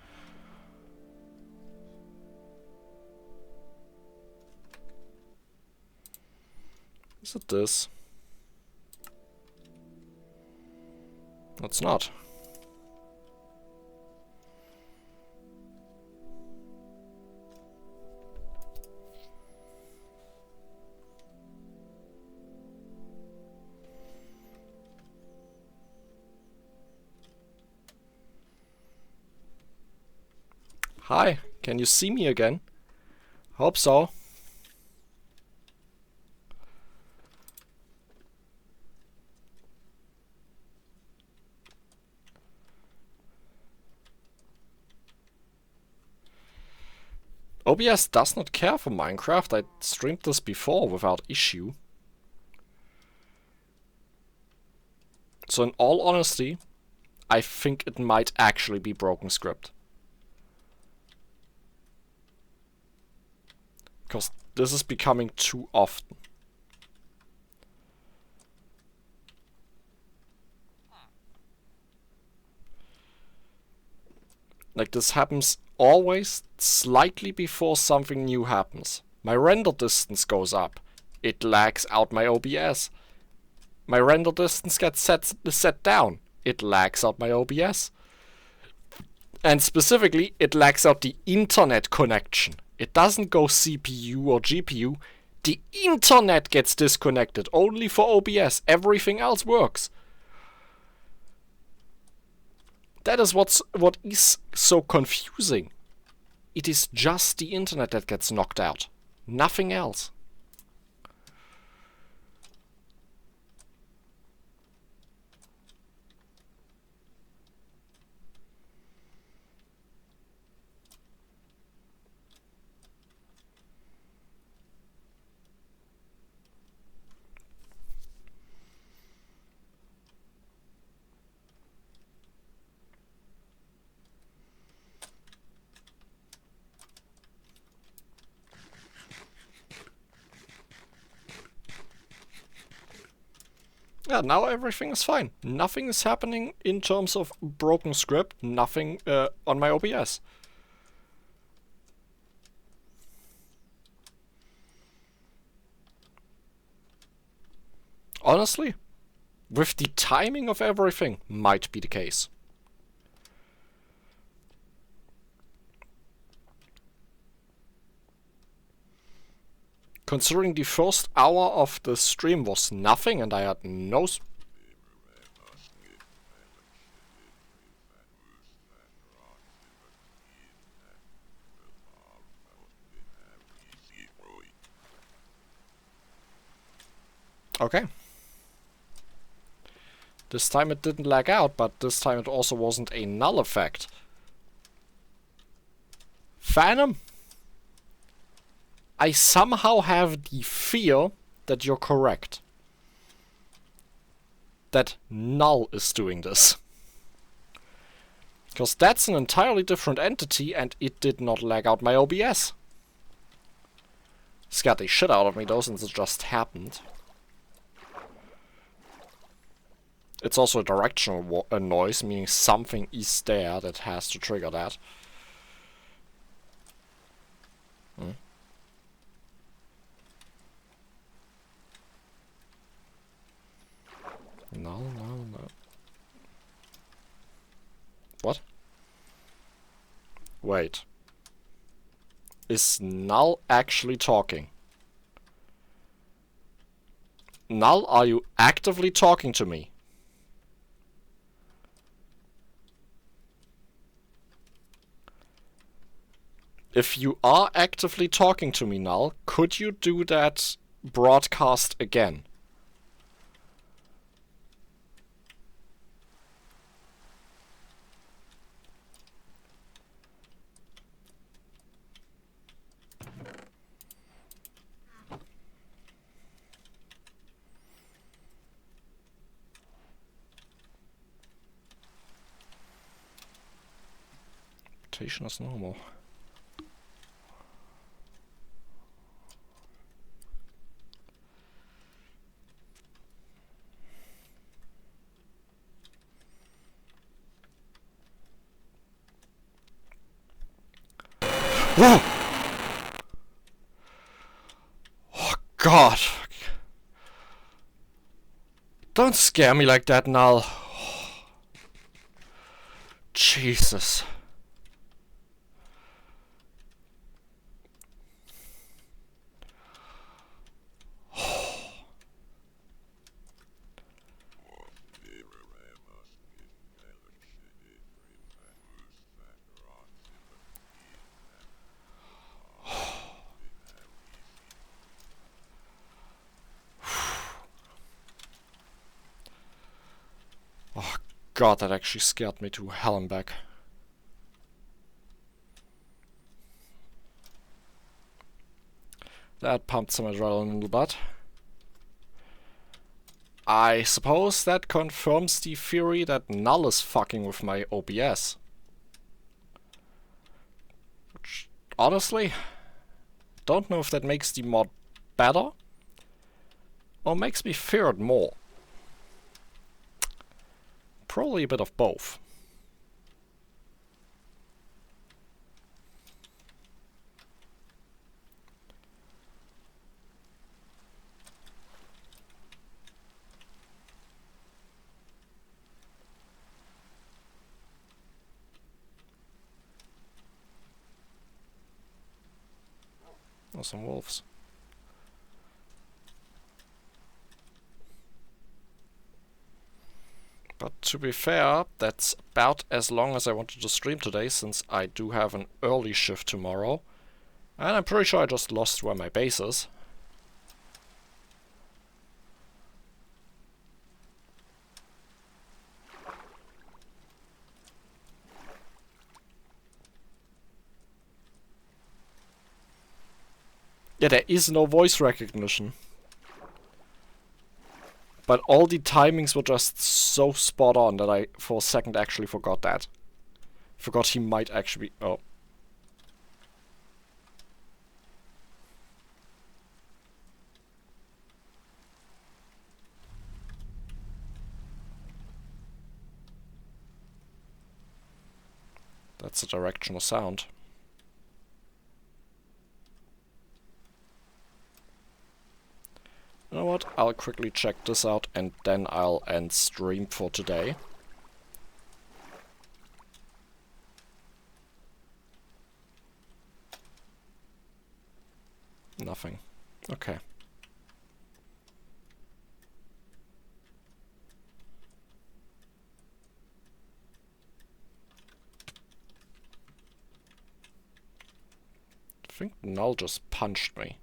[SPEAKER 1] Is it this? It's not. Hi, can you see me again? Hope so. OBS does not care for Minecraft. I streamed this before without issue. So in all honesty, I think it might actually be Broken Script. Because this is becoming too often. Like, this happens always slightly before something new happens. My render distance goes up. It lags out my OBS. My render distance gets set down. It lags out my OBS. And specifically, it lags out the internet connection. It doesn't go CPU or GPU. The internet gets disconnected only for OBS. Everything else works. That is what is so confusing. It is just the internet that gets knocked out. Nothing else. Yeah, now everything is fine. Nothing is happening in terms of broken script. Nothing on my OBS. Honestly, with the timing of everything, might be the case. Considering the first hour of the stream was nothing and I had no... Okay. This time it didn't lag out, but this time it also wasn't a null effect. Phantom? I somehow have the fear that you're correct. That Null is doing this. Because that's an entirely different entity and it did not lag out my OBS. Scared the shit out of me though, since it just happened. It's also a directional noise, meaning something is there that has to trigger that. No. What? Wait. Is Null actually talking? Null, are you actively talking to me? If you are actively talking to me, Null, could you do that broadcast again? Rotation is normal. Whoa! Oh God! Don't scare me like that, Null. Jesus. Oh God, that actually scared me to hell and back. That pumped some adrenaline in the butt. I suppose that confirms the theory that Null is fucking with my OBS. Which, honestly, don't know if that makes the mod better or makes me fear it more. Probably a bit of both. Oh, some wolves. But to be fair, that's about as long as I wanted to stream today, since I do have an early shift tomorrow. And I'm pretty sure I just lost where my base is. Yeah, there is no voice recognition. But all the timings were just so spot on that I, for a second, actually forgot that. Forgot he might actually be... Oh. That's a directional sound. You know what? I'll quickly check this out and then I'll end stream for today. Nothing. Okay. I think Null just punched me.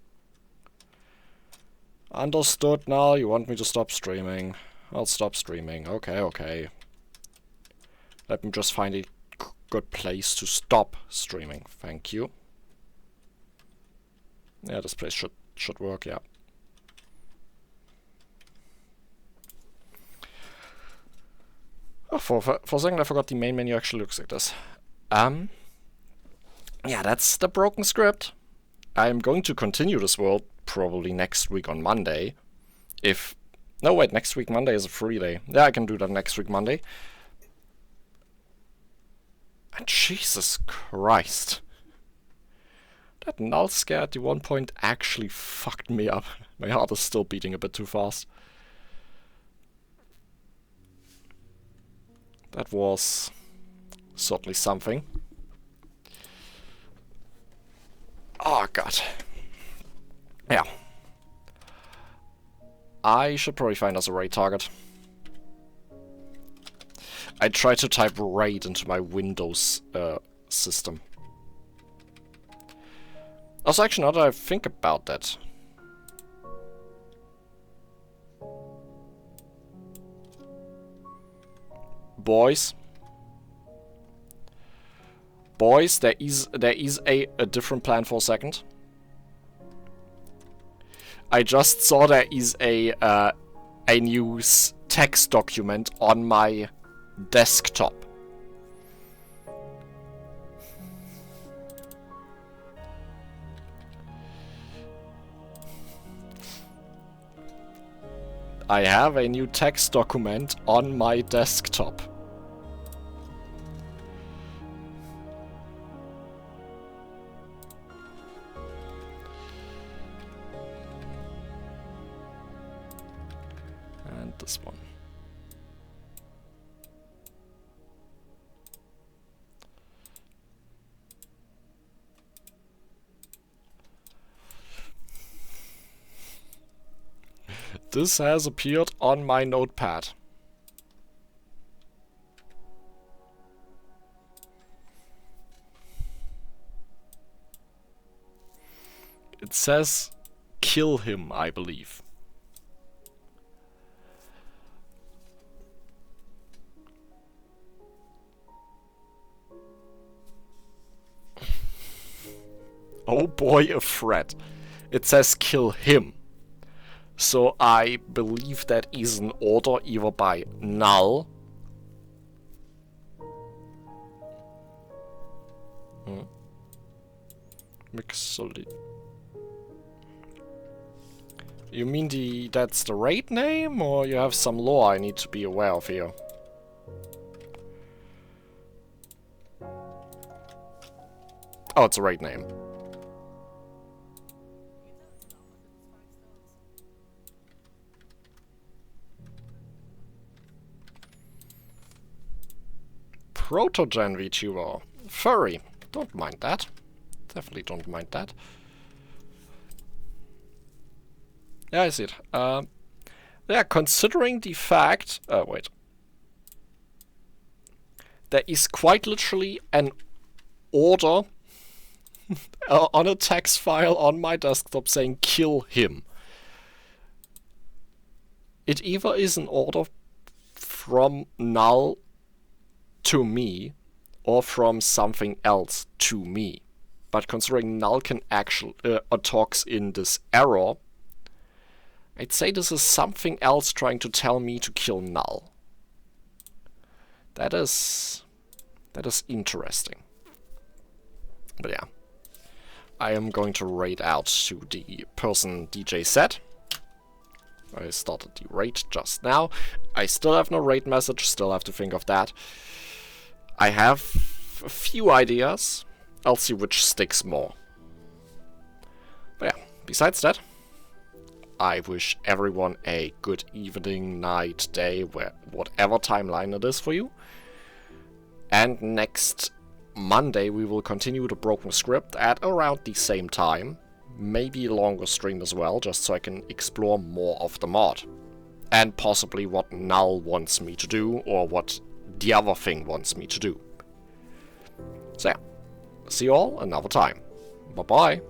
[SPEAKER 1] Understood, Null. You want me to stop streaming. I'll stop streaming. Okay, okay. Let me just find a good place to stop streaming. Thank you. Yeah, this place should work, yeah. Oh, for a second I forgot the main menu actually looks like this. Yeah, that's the Broken Script. I'm going to continue this world probably next week on Monday. No, wait, next week Monday is a free day. Yeah, I can do that next week Monday. And Jesus Christ. That Null scare at the one point actually fucked me up. My heart is still beating a bit too fast. That was certainly something. Oh god. Yeah. I should probably find us a raid target. I tried to type raid into my Windows system. Also, actually, now that I think about that. Boys, there is a different plan for a second. I just saw there is a new text document on my desktop. I have a new text document on my desktop. And this one. This has appeared on my notepad. It says kill him, I believe. Oh boy, a threat. It says kill him. So I believe that is an order either by Null. Mixolid. You mean that's the raid name, or you have some lore I need to be aware of here? Oh, it's a raid name. Protogen VTuber. Furry. Don't mind that. Definitely don't mind that. Yeah, I see it. Yeah, considering the fact... wait. There is quite literally an order on a text file on my desktop saying kill him. It either is an order from Null to me, or from something else to me. But considering Null can actually talks in this error, I'd say this is something else trying to tell me to kill Null. That is interesting. But yeah, I am going to raid out to the person DJ said. I started the raid just now. I still have no raid message, still have to think of that. I have a few ideas. I'll see which sticks more. But yeah, besides that, I wish everyone a good evening, night, day, whatever timeline it is for you. And next Monday we will continue the Broken Script at around the same time. Maybe a longer stream as well, just so I can explore more of the mod. And possibly what Null wants me to do, or what the other thing wants me to do. So yeah, see you all another time. Bye bye.